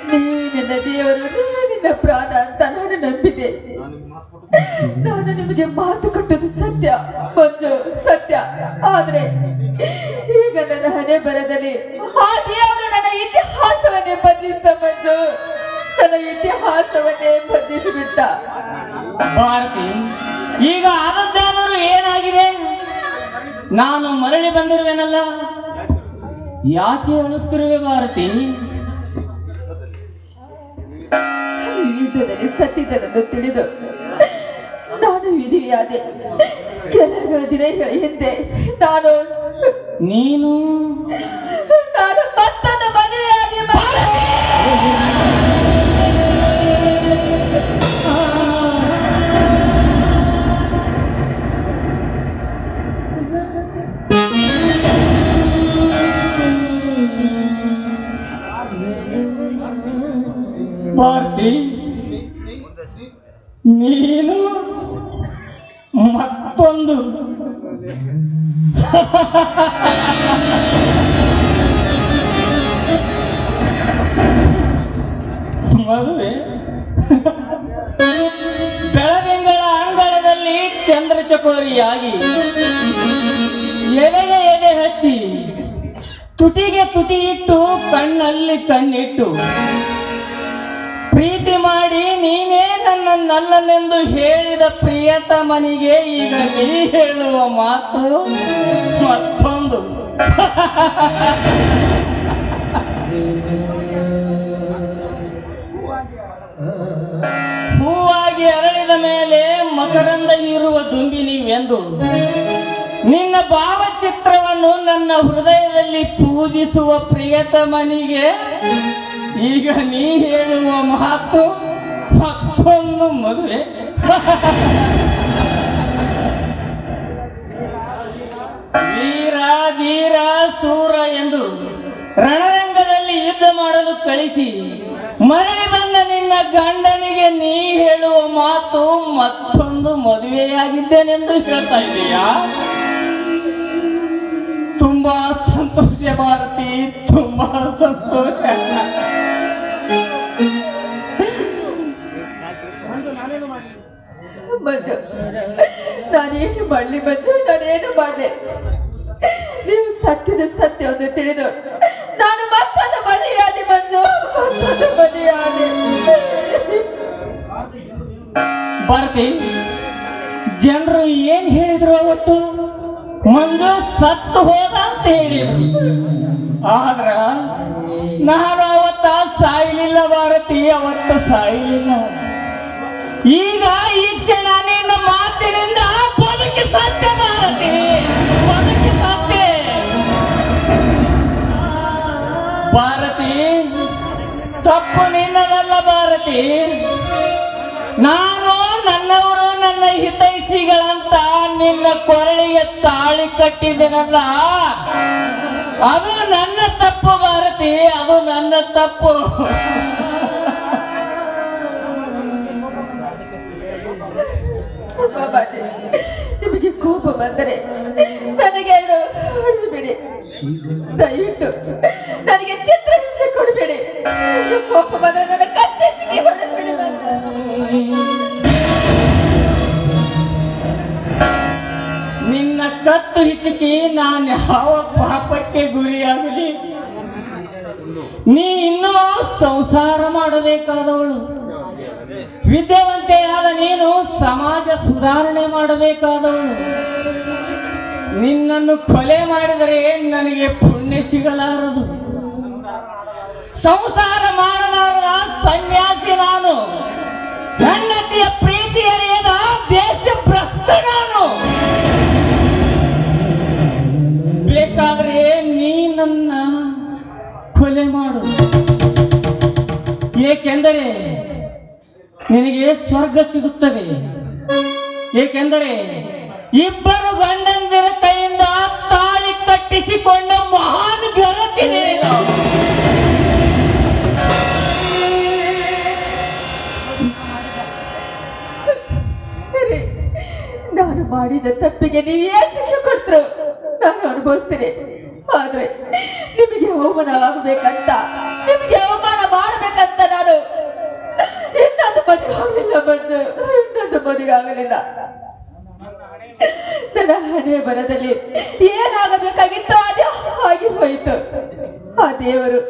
Speaker 6: ನೀವೇ ನಿನ್ನ ದೇವರು, ನೀವೇ ನಿನ್ನ ಪ್ರಾಣ ಅಂತ ನಾನು ನಂಬಿದೆ. ನಾನು ನಿಮಗೆ ಮಾತು ಕೊಟ್ಟದ್ದು ಸತ್ಯ ಮಂಜು, ಸತ್ಯ. ಆದ್ರೆ ಈಗ ನನ್ನ ಹಣೆ ಬರದಲ್ಲಿ ಆ ದೇವರು ನನ್ನ ಇತಿಹಾಸವನ್ನೇ ಬದಲಿಸಿದ ಮಂಜು, ನನ್ನ ಇತಿಹಾಸವನ್ನೇ ಬದಲಿಸಿಬಿಟ್ಟ.
Speaker 3: ಭಾರತಿ, ಈಗ ಆದದ್ದಾದರೂ ಏನಾಗಿದೆ? ನಾನು ಮರಳಿ ಬಂದಿರುವೆನಲ್ಲ, ಯಾಕೆ ಹೇಳುತ್ತಿರುವೆ ಭಾರತಿ?
Speaker 6: ಯುದ್ಧದಲ್ಲಿ ಸತ್ತಿದ್ದರೆಂದು ತಿಳಿದು ನಾನು ವಿಧಿಯಾದೆ. ಕೆಲವು ದಿನಗಳ ಹಿಂದೆ
Speaker 3: ನೀನು
Speaker 6: ಮತ್ತೊಂದು ಮದುವೆಯಾಗಿ
Speaker 3: ಭಾರತಿ, ನೀನು ಮತ್ತೊಂದು ಮದುವೆ? ಬೆಳದಿಂಗಳ ಅಂಗಳದಲ್ಲಿ ಚಂದ್ರ ಚಕೋರಿಯಾಗಿ ಎಲೆಗೆ ಎಲೆ ಹಚ್ಚಿ ತುಟಿಗೆ ತುಟಿ ಇಟ್ಟು ಕಣ್ಣಲ್ಲಿ ಕಣ್ಣಿಟ್ಟು ಪ್ರೀತಿ ಮಾಡಿ ನೀನೇ ನನ್ನನ್ನಲ್ಲನೆಂದು ಹೇಳಿದ ಪ್ರಿಯತಮನಿಗೆ ಈಗ ನೀ ಹೇಳುವ ಮಾತು ಮತ್ತೊಂದು. ಹೂವಾಗಿ ಅರಳಿದ ಮೇಲೆ ಮಕರಂದ ಇರುವ ದುಂಬಿ ನೀವೆಂದು ನಿನ್ನ ಭಾವಚಿತ್ರವನ್ನು ನನ್ನ ಹೃದಯದಲ್ಲಿ ಪೂಜಿಸುವ ಪ್ರಿಯತಮನಿಗೆ ಈಗ ನೀ ಹೇಳುವ ಮಾತು ಮತ್ತೊಂದು ಮದುವೆ. ವೀರ ಧೀರ ಸೂರ ಎಂದು ರಣರಂಗದಲ್ಲಿ ಯುದ್ಧ ಮಾಡಲು ಕಳಿಸಿ ಮರಳಿ ಬಂದ ನಿನ್ನ ಗಂಡನಿಗೆ ನೀ ಹೇಳುವ ಮಾತು ಮತ್ತೊಂದು ಮದುವೆಯಾಗಿದ್ದೇನೆಂದು ಹೇಳ್ತಾ ಇದೆಯಾ? ತುಂಬಾ ಸಂತೋಷ ಭಾರತಿ, ತುಂಬಾ ಸಂತೋಷ.
Speaker 6: ಮಂಜು, ನಾನೇನು ಮಾಡಲಿ ಮಂಜು, ನಾನೇನು ಮಾಡಲಿ? ನೀವು ಸತ್ಯದ ಸತ್ಯವನ್ನು ತಿಳಿದು ನಾನು ಮತ್ತೊಂದು ಮದುವೆಯಾದೆ ಮಂಜು, ಮತ್ತೊಂದು ಮದುವೆಯಾದೆ.
Speaker 3: ಭಾರತಿ, ಜನರು ಏನ್ ಹೇಳಿದ್ರು ಅವತ್ತು? ಮಂಜು ಸತ್ತು ಹೋದ ಅಂತ ಹೇಳಿದ್ರು. ಆದ್ರ ನಾನು ಅವತ್ತ ಸಾಯಲಿಲ್ಲ ಭಾರತಿ, ಅವತ್ತ ಸಾಯಲಿಲ್ಲ. ಈಗ ಈ ಕ್ಷಣ ನಿನ್ನ ಮಾತಿನಿಂದ ಬದುಕಿ ಸತ್ಯ ಭಾರತಿ, ಬದುಕಿ ಸತ್ಯ. ಭಾರತಿ, ತಪ್ಪು ನಿನ್ನದಲ್ಲ ಭಾರತಿ. ನಾನು ನನ್ನವರು ನನ್ನ ಹಿತೈಷಿಗಳಂತ ನಿನ್ನ ಕೊರಳಿಗೆ ತಾಳಿ ಕಟ್ಟಿದ್ದೇನಲ್ಲ, ಅದು ನನ್ನ ತಪ್ಪು ಭಾರತಿ, ಅದು ನನ್ನ ತಪ್ಪು.
Speaker 6: ಬಾಬಾಜಿ, ನಿಮಗೆ ಕೋಪ ಬಂದರೆ ನನಗೆ ಎರಡು ಹೊಡೆದು ಬಿಡಿ, ದಯವಿಟ್ಟು ನನಗೆ ಚಿತ್ರ ಹಿಂಸೆ ಕೊಡಬೇಡಿ. ಕೋಪ ಬಂದರೆ ನನ್ನ ಕತ್ತಿಗೆ ಹೊಡೆದು ಬಿಡಿ.
Speaker 3: ನಿನ್ನ ಕತ್ತು ಹಿಚಕಿ ನಾನು ಯಾವ ಪಾಪಕ್ಕೆ ಗುರಿಯಾಗಲಿ? ನೀ ಇನ್ನೂ ಸಂಸಾರ ಮಾಡಬೇಕಾದವಳು, ವಿದ್ಯಾವಂತೆಯಾದ ನೀನು ಸಮಾಜ ಸುಧಾರಣೆ ಮಾಡಬೇಕಾದವಳು. ನಿನ್ನನ್ನು ಕೊಲೆ ಮಾಡಿದರೆ ನನಗೆ ಪುಣ್ಯ ಸಿಗಲಾರದು. ಸಂಸಾರ ಮಾಡಲಾರದ ಸನ್ಯಾಸಿ ನಾನು, ಹೆಂಡತಿಯ ಪ್ರೀತಿ ಅರಿಯದ ದೇಶ ಭ್ರಷ್ಟ ನಾನು. ಬೇಕಾದ್ರೆ ನೀ ನನ್ನ ಕೊಲೆ ಮಾಡು, ಏಕೆಂದರೆ ನಿನಗೆ ಸ್ವರ್ಗ ಸಿಗುತ್ತದೆ. ಏಕೆಂದರೆ ಇಬ್ಬರು ಗಂಡಂದಿರ ಕೈಯಿಂದ ತಾಳಿ ಕಟ್ಟಿ ಕಟ್ಟಿಸಿಕೊಂಡ ಮಹಾನ್ ಘನತೆ
Speaker 6: ನಾನು ಮಾಡಿದ ತಪ್ಪಿಗೆ ನೀವು ಏನ್ ಶಿಕ್ಷೆ ಕೊಡ್ತರು ನಾನು ಅನುಭವಿಸ್ತೀನಿ. ಆದ್ರೆ ನಿಮಗೆ ಅವಮಾನವಾಗಬೇಕಂತ, ನಿಮಗೆ ಅವಮಾನ ಮಾಡಬೇಕಂತ ನಾನು ಇನ್ನೊಂದು ಮದುವೆ ಆಗಲಿಲ್ಲ ಮಂಜು, ಇನ್ನೊಂದು ಮದುವೆ ಆಗಲಿಲ್ಲ. ನನ್ನ ಹಣೆಯ ಬರದಲ್ಲಿ ಏನಾಗಬೇಕಾಗಿತ್ತು ಅದೇ ಆಗಿ ಹೋಯಿತು. ಆ ದೇವರು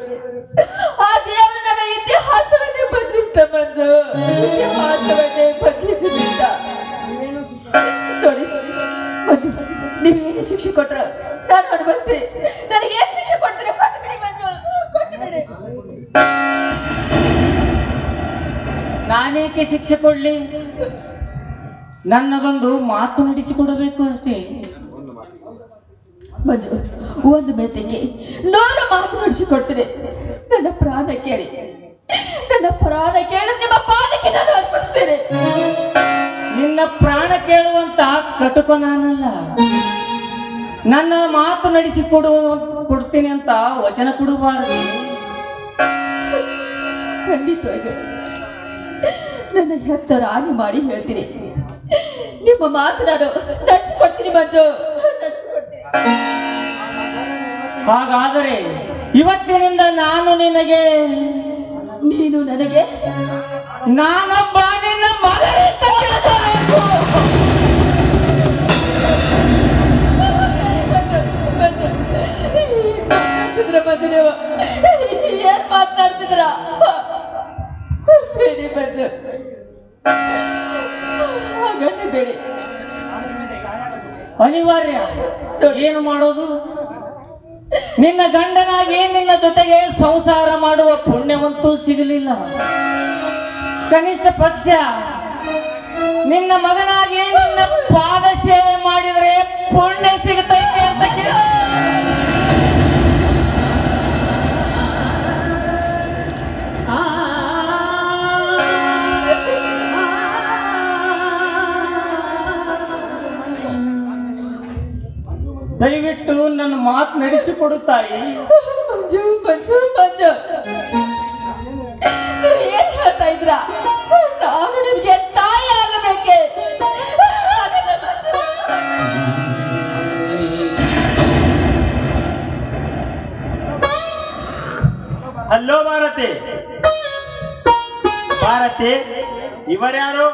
Speaker 6: ನನ್ನ ಇತಿಹಾಸವನ್ನೇ ಬದಲಿಸಿದ ಮಂಜು, ಇತಿಹಾಸವನ್ನೇ ಬದಲಿಸಿದ. ನೋಡಿ ಮಂಜು, ನೀವೇನು ಶಿಕ್ಷೆ ಕೊಟ್ರ ನಾನು ಅನುಭವಿಸ್ತೀನಿ. ನನಗೆ ಏನ್ ಶಿಕ್ಷೆ ಕೊಡ್ತೀರಿ ಕೊಟ್ಟುಬಿಡಿ ಮಂಜು, ಕೊಟ್ಟುಬಿಡಿ.
Speaker 3: ನಾನೇಕೆ ಶಿಕ್ಷೆ ಕೊಡ್ಲಿ? ನನ್ನದೊಂದು ಮಾತು ನಡೆಸಿಕೊಡಬೇಕು ಅಷ್ಟೇ.
Speaker 6: ಮಂಜು, ಒಂದು ಮೆತ್ತಿಗೆ ನಾನು ಮಾತು ನಡೆಸಿಕೊಡ್ತೀನಿ. ನನ್ನ ಪ್ರಾಣ ಕೇಳಿ, ನನ್ನ ಪ್ರಾಣ ಕೇಳಿ ನಿಮ್ಮ ಪಾದಕ್ಕೆ ನಾನು ಅರ್ಪಿಸ್ತೇನೆ.
Speaker 3: ನಿನ್ನ ಪ್ರಾಣ ಕೇಳುವಂತ ಕಟುಕ ನಾನಲ್ಲ. ನನ್ನ ಮಾತು ಕೊಡ್ತೀನಿ ಅಂತ ವಚನ ಕೊಡಬಾರದು.
Speaker 6: ಖಂಡಿತವಾಗಿ ನನ್ನ ಹೆತ್ತ ರಾಣಿ ಮಾಡಿ ಹೇಳ್ತೀನಿ, ನಿಮ್ಮ ಮಾತು ನಾನು ನಡೆಸಿಕೊಡ್ತೀನಿ ಮಂಜು, ನಡೆಸಿಕೊಡ್ತೀನಿ.
Speaker 3: ಹಾಗಾದರೆ ಇವತ್ತಿನಿಂದ ನಾನು ನಿನಗೆ,
Speaker 6: ನೀನು ನನಗೆ,
Speaker 3: ನಾನೊಬ್ಬ ನಿನ್ನ ಮಗನಿಂದ ಕೇಳಬೇಕು.
Speaker 6: ಮಂಜು, ನೀವು ಏನ್ ಮಾತನಾಡ್ತಿದ್ರ? ಬೇಡಿ ಮಂಜು, ಹಾಗನ್ನೇ ಬೇಡಿ.
Speaker 3: ಅನಿವಾರ್ಯ. ಏನು ಮಾಡೋದು? ನಿನ್ನ ಗಂಡನಾಗಿ ನಿನ್ನ ಜೊತೆಗೆ ಸಂಸಾರ ಮಾಡುವ ಪುಣ್ಯವಂತೂ ಸಿಗಲಿಲ್ಲ. ಕನಿಷ್ಠ ಪಕ್ಷ ನಿನ್ನ ಮಗನಾಗಿ ನಿನ್ನ ಪಾದ ಸೇವೆ ಮಾಡಿದರೆ ಪುಣ್ಯ ಸಿಗುತ್ತೈತೆ ಅಂತ ದಯವಿಟ್ಟು ನನ್ನ ಮಾತು ನಡೆಸಿಕೊಡುತ್ತಾಯಿ.
Speaker 6: ಮಂಜು ಮಂಜು ಮಂಜು, ನೀವು ಏನ್ ಹೇಳ್ತಾ ಇದ್ರ? ನಾನು ನಿಮ್ಗೆ ತಾಯಿ ಆಗಬೇಕೆ?
Speaker 4: ಹಲೋ ಭಾರತಿ, ಭಾರತಿ ಇವರ್ಯಾರು?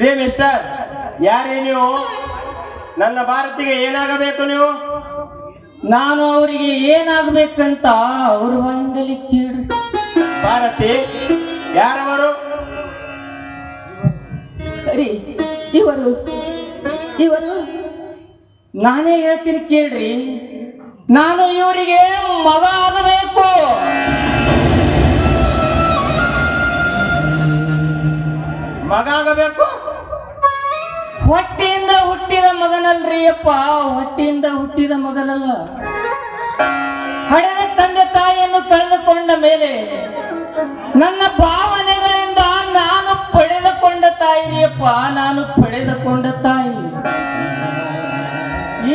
Speaker 4: ರೇ ಮಿಸ್ಟರ್, ಯಾರೇ ನೀವು? ನನ್ನ ಭಾರತಿಗೆ ಏನಾಗಬೇಕು ನೀವು?
Speaker 3: ನಾನು ಅವರಿಗೆ ಏನಾಗಬೇಕಂತ ಅವ್ರ ಬಾಯಿಂದಲೇ ಕೇಳ್ರಿ.
Speaker 4: ಭಾರತಿ ಯಾರವರು?
Speaker 6: ಇವರು ಇವರು
Speaker 3: ನಾನೇ ಹೇಳ್ತೀನಿ ಕೇಳ್ರಿ. ನಾನು ಇವರಿಗೆ ಮಗ ಆಗಬೇಕು.
Speaker 4: ಮಗ ಆಗಬೇಕು?
Speaker 3: ಹೊಟ್ಟೆಯಿಂದ ಹುಟ್ಟಿದ ಮಗನಲ್ರಿ ಅಪ್ಪ, ಹೊಟ್ಟೆಯಿಂದ ಹುಟ್ಟಿದ ಮಗನಲ್ಲ. ಹಡೆದ ತಂದೆ ತಾಯಿಯನ್ನು ಕಳೆದುಕೊಂಡ ಮೇಲೆ ನನ್ನ ಭಾವನೆಗಳಿಂದ ನಾನು ಪಡೆದುಕೊಂಡ ತಾಯಿರಿಯಪ್ಪ, ನಾನು ಪಡೆದುಕೊಂಡ ತಾಯಿ.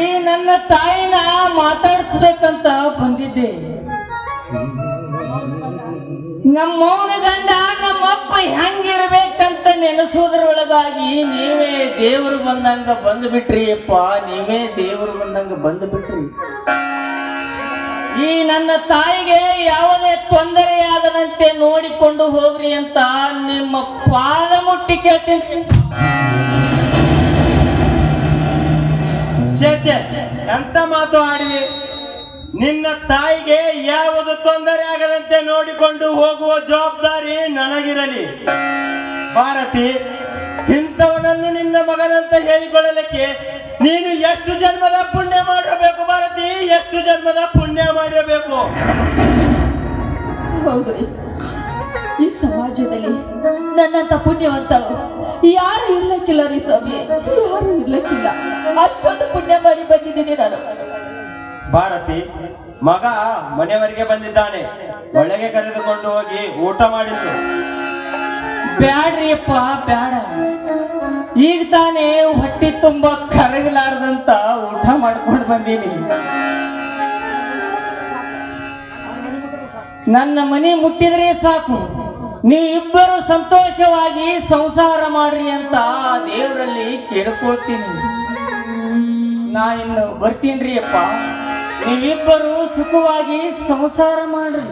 Speaker 3: ಈ ನನ್ನ ತಾಯಿನ ಮಾತಾಡಿಸ್ಬೇಕಂತ ಬಂದಿದ್ದೆ. ನಮ್ಮವನ ಗಂಡ ನಮ್ಮಪ್ಪ ಹೆಂಗಿರ್ಬೇಕಂತ ನೆನೆಸೋದ್ರೊಳಗಾಗಿ ನೀವೇ ದೇವರು ಬಂದಂಗ ಬಂದು ಬಿಟ್ರಿ ಅಪ್ಪ, ನೀವೇ ದೇವರು ಬಂದಂಗ ಬಂದು ಬಿಟ್ರಿ. ಈ ನನ್ನ ತಾಯಿಗೆ ಯಾವುದೇ ತೊಂದರೆಯಾಗದಂತೆ ನೋಡಿಕೊಂಡು ಹೋಗ್ರಿ ಅಂತ ನಿಮ್ಮ ಪಾದ ಮುಟ್ಟಿ ಕೇಳ್ತೀನಿ.
Speaker 4: ಚೇಚೆ, ಎಂತ ಮಾತು ಆಡಿವಿ? ನಿನ್ನ ತಾಯಿಗೆ ಯಾವುದು ತೊಂದರೆ ಆಗದಂತೆ ನೋಡಿಕೊಂಡು ಹೋಗುವ ಜವಾಬ್ದಾರಿ ನನಗಿರಲಿ. ಭಾರತಿ, ಇಂಥವನನ್ನು ನಿನ್ನ ಮಗನಂತ ಹೇಳಿಕೊಳ್ಳಲಿಕ್ಕೆ ನೀನು ಎಷ್ಟು ಜನ್ಮದ ಪುಣ್ಯ ಮಾಡಬೇಕು ಭಾರತಿ, ಎಷ್ಟು ಜನ್ಮದ ಪುಣ್ಯ ಮಾಡಬೇಕು.
Speaker 6: ಹೌದ್ರಿ, ಈ ಸಮಾಜದಲ್ಲಿ ನನ್ನಂತ ಪುಣ್ಯವಂತಳು ಯಾರು ಇರ್ಲಕ್ಕಿಲ್ಲ ರೀ ಸ್ವಾಮಿ, ಯಾರು ಇರ್ಲಕ್ಕಿಲ್ಲ. ಅಷ್ಟೊಂದು ಪುಣ್ಯ ಮಾಡಿ ಬಂದಿದ್ದೀನಿ ನಾನು.
Speaker 4: ಭಾರತಿ, ಮಗ ಮನೆಯವರೆಗೆ ಬಂದಿದ್ದಾನೆ, ಒಳಗೆ ಕರೆದುಕೊಂಡು ಹೋಗಿ ಊಟ ಮಾಡಿದ್ದು.
Speaker 3: ಬ್ಯಾಡ್ರಿ ಅಪ್ಪ, ಬ್ಯಾಡ. ಈಗ ತಾನೇ ಹೊಟ್ಟಿ ತುಂಬ ಕರಗಲಾರ್ದಂತ ಊಟ ಮಾಡ್ಕೊಂಡು ಬಂದೀನಿ. ನನ್ನ ಮನೆ ಮುಟ್ಟಿದ್ರೆ ಸಾಕು, ನೀವಿಬ್ಬರು ಸಂತೋಷವಾಗಿ ಸಂಸಾರ ಮಾಡ್ರಿ ಅಂತ ದೇವರಲ್ಲಿ ಕೇಳ್ಕೊಳ್ತೀನಿ. ನಾ ಇನ್ನು ಬರ್ತೀನ್ರಿ ಅಪ್ಪ, ನೀವಿಬ್ಬರು ಸುಖವಾಗಿ ಸಂಸಾರ ಮಾಡ್ರಿ.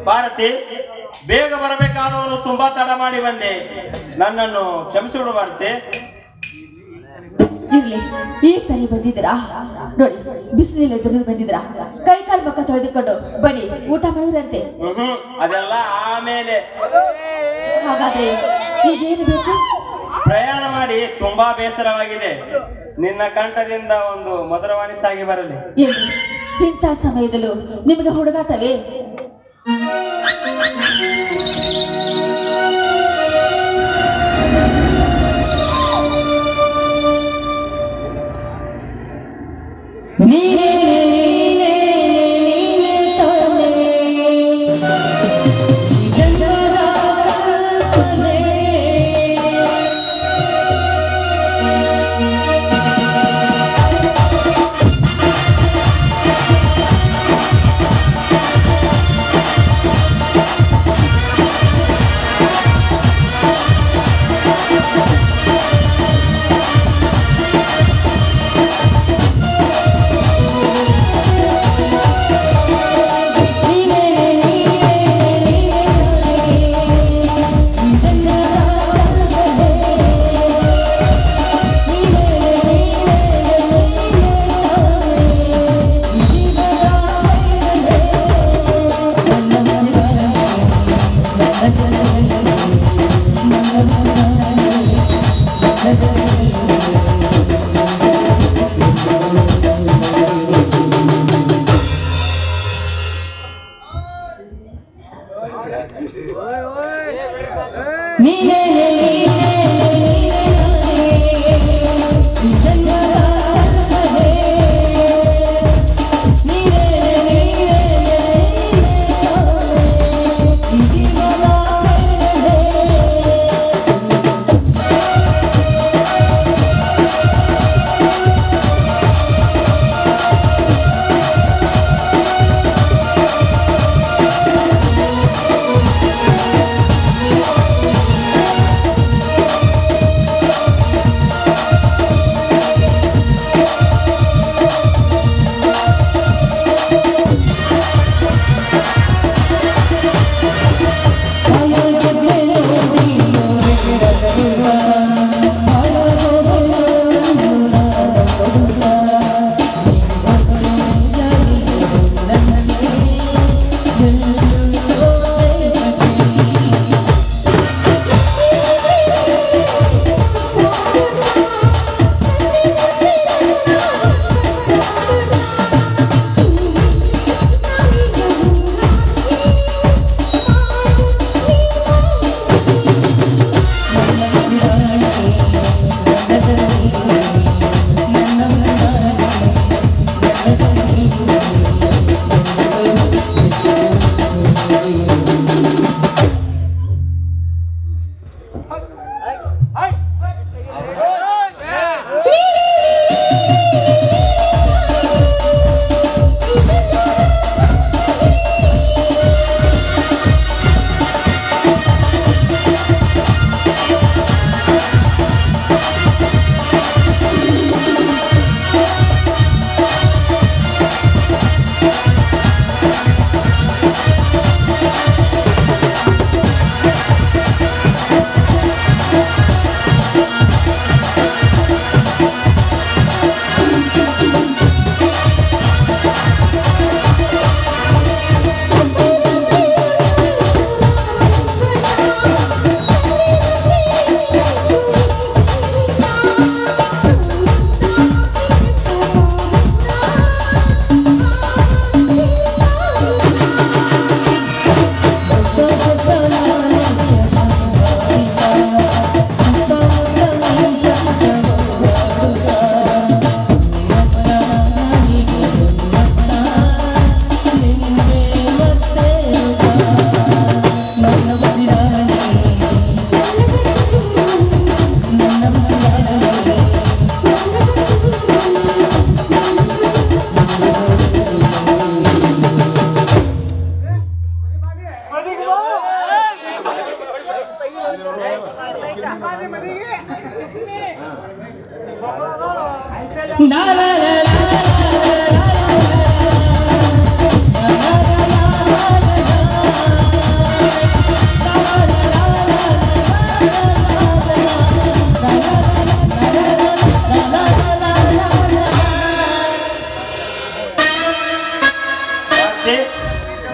Speaker 4: ಭಾರತಿ, ಬೇಗ ಬರಬೇಕಾದವನು ತುಂಬಾ ತಡ ಮಾಡಿ ಬಂದೆ, ನನ್ನನ್ನು ಕ್ಷಮಿಸಿಬಿಡು ಭಾರತಿ.
Speaker 6: ಇರ್ಲಿ, ಈಗ ತಾನೇ ಬಂದಿದ್ದೀರಾ ನೋಡಿ, ಬಿಸಿಲಿಲ್ಲ ದುಡಿದು ಬಂದಿದ್ದೀರಾ, ಕೈ ಕಾಲು ಮಕ್ಕ ತೊಳೆದುಕೊಂಡು ಬನ್ನಿ ಊಟ ಮಾಡಿದ್ರಂತೆ.
Speaker 4: ಅದೆಲ್ಲ ಆಮೇಲೆ.
Speaker 6: ಹಾಗಾದ್ರೆ ಈಗೇನು ಬೇಕು?
Speaker 4: ಪ್ರಯಾಣ ಮಾಡಿ ತುಂಬಾ ಬೇಸರವಾಗಿದೆ, ನಿನ್ನ ಕಂಠದಿಂದ ಒಂದು ಮಧುರವಾಣಿ ಸಾಗಿ ಬರಲಿ.
Speaker 6: ಏನು ಇಂಥ ಸಮಯದಲ್ಲೂ ನಿಮಗೆ ಹುಡುಗಾಟವೇ?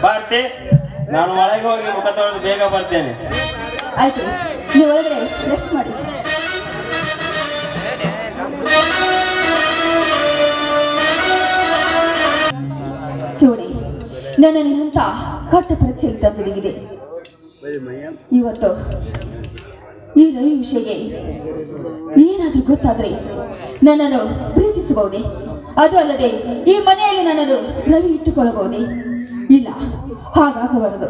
Speaker 4: ಭಾರತಿ, ನಾನು ಒಳಗೆ ಹೋಗಿ ಮುಖ ತೊಳೆದು ಬೇಗ ಬರ್ತೇನೆ.
Speaker 6: ಆಯ್ತು, ನೀವು ಒಳಗಡೆ ರೆಸ್ಟ್ ಮಾಡಿ. ಶಿವಣಿ, ನನ್ನನ್ನು ಅಂತ ಕಟ್ಟ ಪರೀಕ್ಷೆಯಲ್ಲಿ ತಂದಿದೆ. ಇವತ್ತು ಈ ರವಿ ವಿಷಯಕ್ಕೆ ಏನಾದ್ರೂ ಗೊತ್ತಾದ್ರೆ ನನ್ನನ್ನು ಪ್ರೀತಿಸಬಹುದೇ? ಅದು ಅಲ್ಲದೆ ಈ ಮನೆಯಲ್ಲಿ ನನ್ನನ್ನು ರವಿ ಇಟ್ಟುಕೊಳ್ಳಬಹುದೇ? ಇಲ್ಲ, ಹಾಗಾಗಬಾರದು.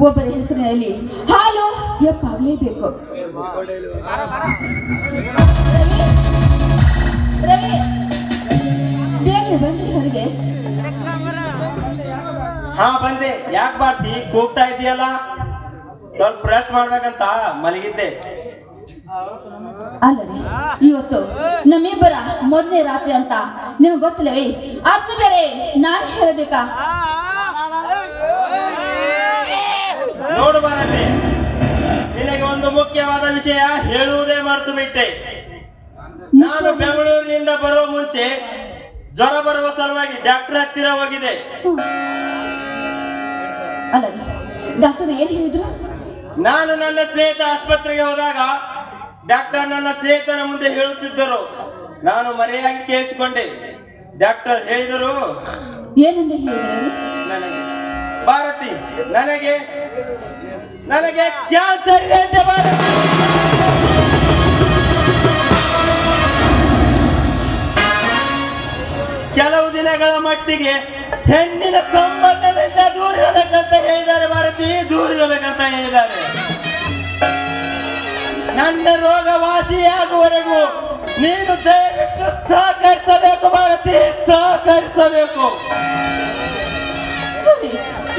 Speaker 6: ಒಬ್ಬರ ಹೆಸರಿನಲ್ಲಿ ಹಾಲು ಎಪ್ಪಾಗಲೇಬೇಕು. ರವಿ, ಬೇಗನೆ ಬನ್ನಿ ಹೊರಗೆ.
Speaker 4: ಹಾ ಬಂದೆ. ಯಾಕೆ ಬಾರ್ತಿ, ಕೂಗ್ತಾ ಇದೆಯಲ್ಲ? ಸ್ವಲ್ಪ ರೆಸ್ಟ್ ಮಾಡ್ಬೇಕಂತ ಮಲಗಿದ್ದೆ.
Speaker 6: ಅಲ್ಲರಿ, ಇವತ್ತು ನಮ್ಮಿಬ್ಬರ ಮೊದಲನೇ ರಾತ್ರಿ ಅಂತ ನಿಮ್ಗೆ ಗೊತ್ತಿಲ್ಲವೇ? ಅದು ಬೇರೆ ನಾನು ಹೇಳಬೇಕಾ?
Speaker 4: ನೋಡು ಭಾರತಿ, ನಿನಗೆ ಒಂದು ಮುಖ್ಯವಾದ ವಿಷಯ ಹೇಳುವುದೇ ಮರೆತು ಬಿಟ್ಟೆ. ನಾನು ಬೆಂಗಳೂರಿನಿಂದ ಬರುವ ಮುಂಚೆ ಜ್ವರ ಬರುವ ಸಲುವಾಗಿ ಡಾಕ್ಟರ್ ಹತ್ತಿರ ಹೋಗಿದೆ.
Speaker 6: ಅಲ್ಲರಿ, ಡಾಕ್ಟರ್ ಏನ್ ಹೇಳಿದ್ರು?
Speaker 4: ನಾನು ನನ್ನ ಸ್ನೇಹಿತ ಆಸ್ಪತ್ರೆಗೆ ಹೋದಾಗ ಡಾಕ್ಟರ್ ನನ್ನ ಸ್ನೇಹಿತನ ಮುಂದೆ ಹೇಳುತ್ತಿದ್ದರು. ನಾನು ಮರೆಯಾಗಿ ಕೇಳಿಸಿಕೊಂಡೆ. ಡಾಕ್ಟರ್ ಹೇಳಿದರು,
Speaker 6: ಏನಂದ ಹೇಳಿದ್ರು?
Speaker 4: ನನಗೆ ಭಾರತಿ, ನನಗೆ ಕ್ಯಾನ್ಸರ್ ಇದೆ ಅಂತ. ಭಾರತಿ, ಕೆಲವು ದಿನಗಳ ಮಟ್ಟಿಗೆ ಹೆಣ್ಣಿನ ಸಂಬಂಧದಿಂದ ದೂರ ಇರಬೇಕಂತ ಹೇಳಿದ್ದಾರೆ. ಭಾರತಿ, ದೂರ ಇರಬೇಕಂತ ಹೇಳಿದ್ದಾರೆ. ನನ್ನ ರೋಗ ವಾಸಿಯಾಗುವವರೆಗೂ ನೀನು ದಯವಿಟ್ಟು ಸಹಕರಿಸಬೇಕು. ಭಾರತಿ, ಸಹಕರಿಸಬೇಕು.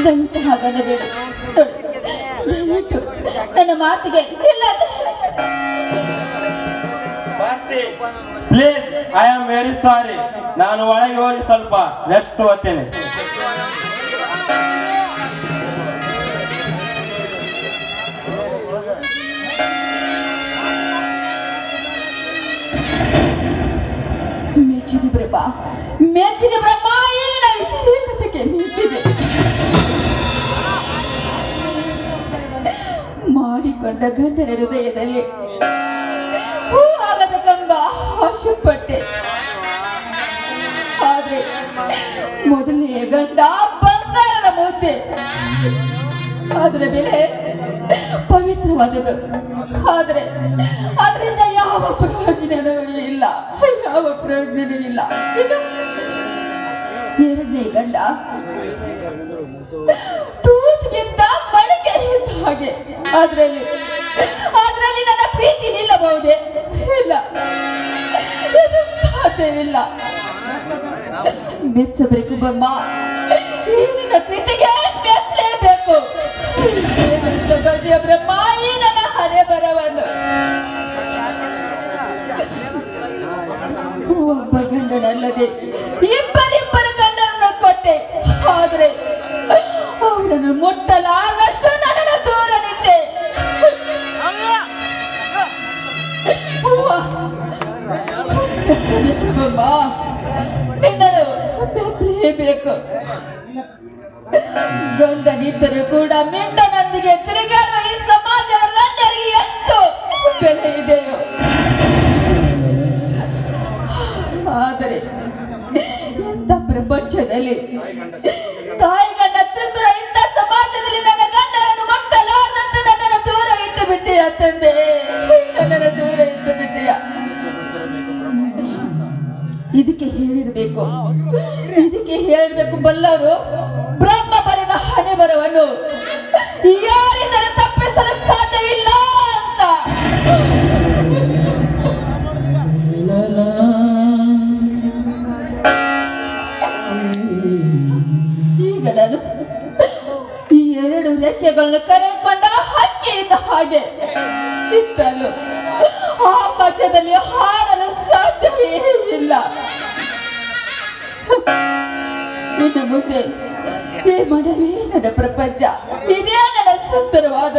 Speaker 6: ದಯವಿಟ್ಟು ಹಾಗನ್ನಬೇಡಿ. ದಯವಿಟ್ಟು ನನ್ನ ಮಾತಿಗೆ ಇಲ್ಲ.
Speaker 4: Bharati, please, I am very sorry. ನಾನು ಒಳಗೆ ಹೋಗಿ ಸ್ವಲ್ಪ ರೆಸ್ಟ್ ತಗೋತೇನೆ.
Speaker 6: ಮೆಚ್ಚಿದೆ ಬ್ರಹ್ಮ, ಏನಿನ ವಿವೇಕತೆಗೆ ಮೆಚ್ಚಿದೆ. ಮಾಡಿಕೊಂಡ ಗಂಡನ ಹೃದಯದಲ್ಲಿ ಹೂವಾಗಬೇಕೆಂಬ ಆಶೆಪಟ್ಟೆ. ಆದ್ರೆ ಮೊದಲನೇ ಗಂಡ ಬಂಗಾರದ ಮೂರ್ತಿ. ಅದರ ಬೆಲೆ ಪವಿತ್ರವಾದದ್ದು. ಆದ್ರೆ ಅದರಿಂದ ಯಾವ ಪ್ರಯೋಜನವೂ ಇಲ್ಲ, ಯಾವ ಪ್ರಯೋಜನವೂ ಇಲ್ಲ. ಎರಡನೇ ಗಂಡ ತೂತಿಗಿಂತ ಮಡಿಕೆ ಇದ್ದ ಹಾಗೆ. ಅದರಲ್ಲಿ ನನ್ನ ಪ್ರೀತಿ ನಿಲ್ಲಬಹುದೇ? ಇಲ್ಲ, ಇದು ಸಾಧ್ಯವಿಲ್ಲ. ಮೆಚ್ಚಬೇಕು ಬ್ರಹ್ಮ, ಈ ನಿನ್ನ ಪ್ರೀತಿಗೆ ಮೆಚ್ಚಲೇಬೇಕು. ಬ್ರಹ್ಮ, ಈ ನನ್ನ ಹಣೆ ಬರವನ್ನು ಒಬ್ಬ ಗಂಡನಲ್ಲದೆ ಇಬ್ಬರಿಬ್ಬರು ಗಂಡನನ್ನು ಕೊಟ್ಟೆ. ಆದ್ರೆ ಅವರನ್ನು ಮುಟ್ಟಲಾರದಷ್ಟು ನನ್ನನ್ನು ದೂರ ನಿಟ್ಟೆ. ಮೆಚ್ಚಲೇಬೇಕು, ನಿನ್ನನ್ನು ಮೆಚ್ಚಲೇಬೇಕು. ಗಂಡನಿದ್ದರೂ ಕೂಡ ಮಿಂಡನೊಂದಿಗೆ ತಿರುಗಾಡುವ ಈ ಸಮಾಜದ ಗಂಡರಿಗೆ ಎಷ್ಟು ಬೆಲೆ ಇದೆಯೋ. ಆದರೆ ಇಂಥ ಪ್ರಪಂಚದಲ್ಲಿ ತಾಯಿ ಗಂಡ ತುಂಬಿರೋ ಇಂಥ ಸಮಾಜದಲ್ಲಿ ನನ್ನ ಗಂಡನನ್ನು ಮುಟ್ಟಲಾರದಂತೆ ನನ್ನನ್ನು ದೂರ ಇಟ್ಟು ಬಿಟ್ಟೆಯ ತಂದೆ, ನನ್ನನ್ನು ದೂರ ಇಟ್ಟು ಬಿಟ್ಟೆಯ. ಇದಕ್ಕೆ ಹೇಳಿರ್ಬೇಕು ಬಲ್ಲವರು ಬ್ರಹ್ಮ ಬರೆದ ಹಣೆ ಬರವನ್ನು ಯಾರಿಂದಲೂ ತಪ್ಪಿಸಲು ಸಾಧ್ಯವಿಲ್ಲ ಅಂತ. ಈಗ ನಾನು ಈ ಎರಡು ರೆಕ್ಕೆಗಳನ್ನು ಕರೆದುಕೊಂಡ ಹಕ್ಕಿ ಇದ್ದ ಹಾಗೆ ಇದ್ದಲು ಆಕಾಶದಲ್ಲಿ ಹಾರಲು ಸಾಧ್ಯವೇ ಇಲ್ಲ. ಇನ್ನು ಮುಂದೆ ಈ ಮನವೇ ನನ್ನ ಪ್ರಪಂಚ, ಇದೇ ನನ್ನ ಸುಂದರವಾದ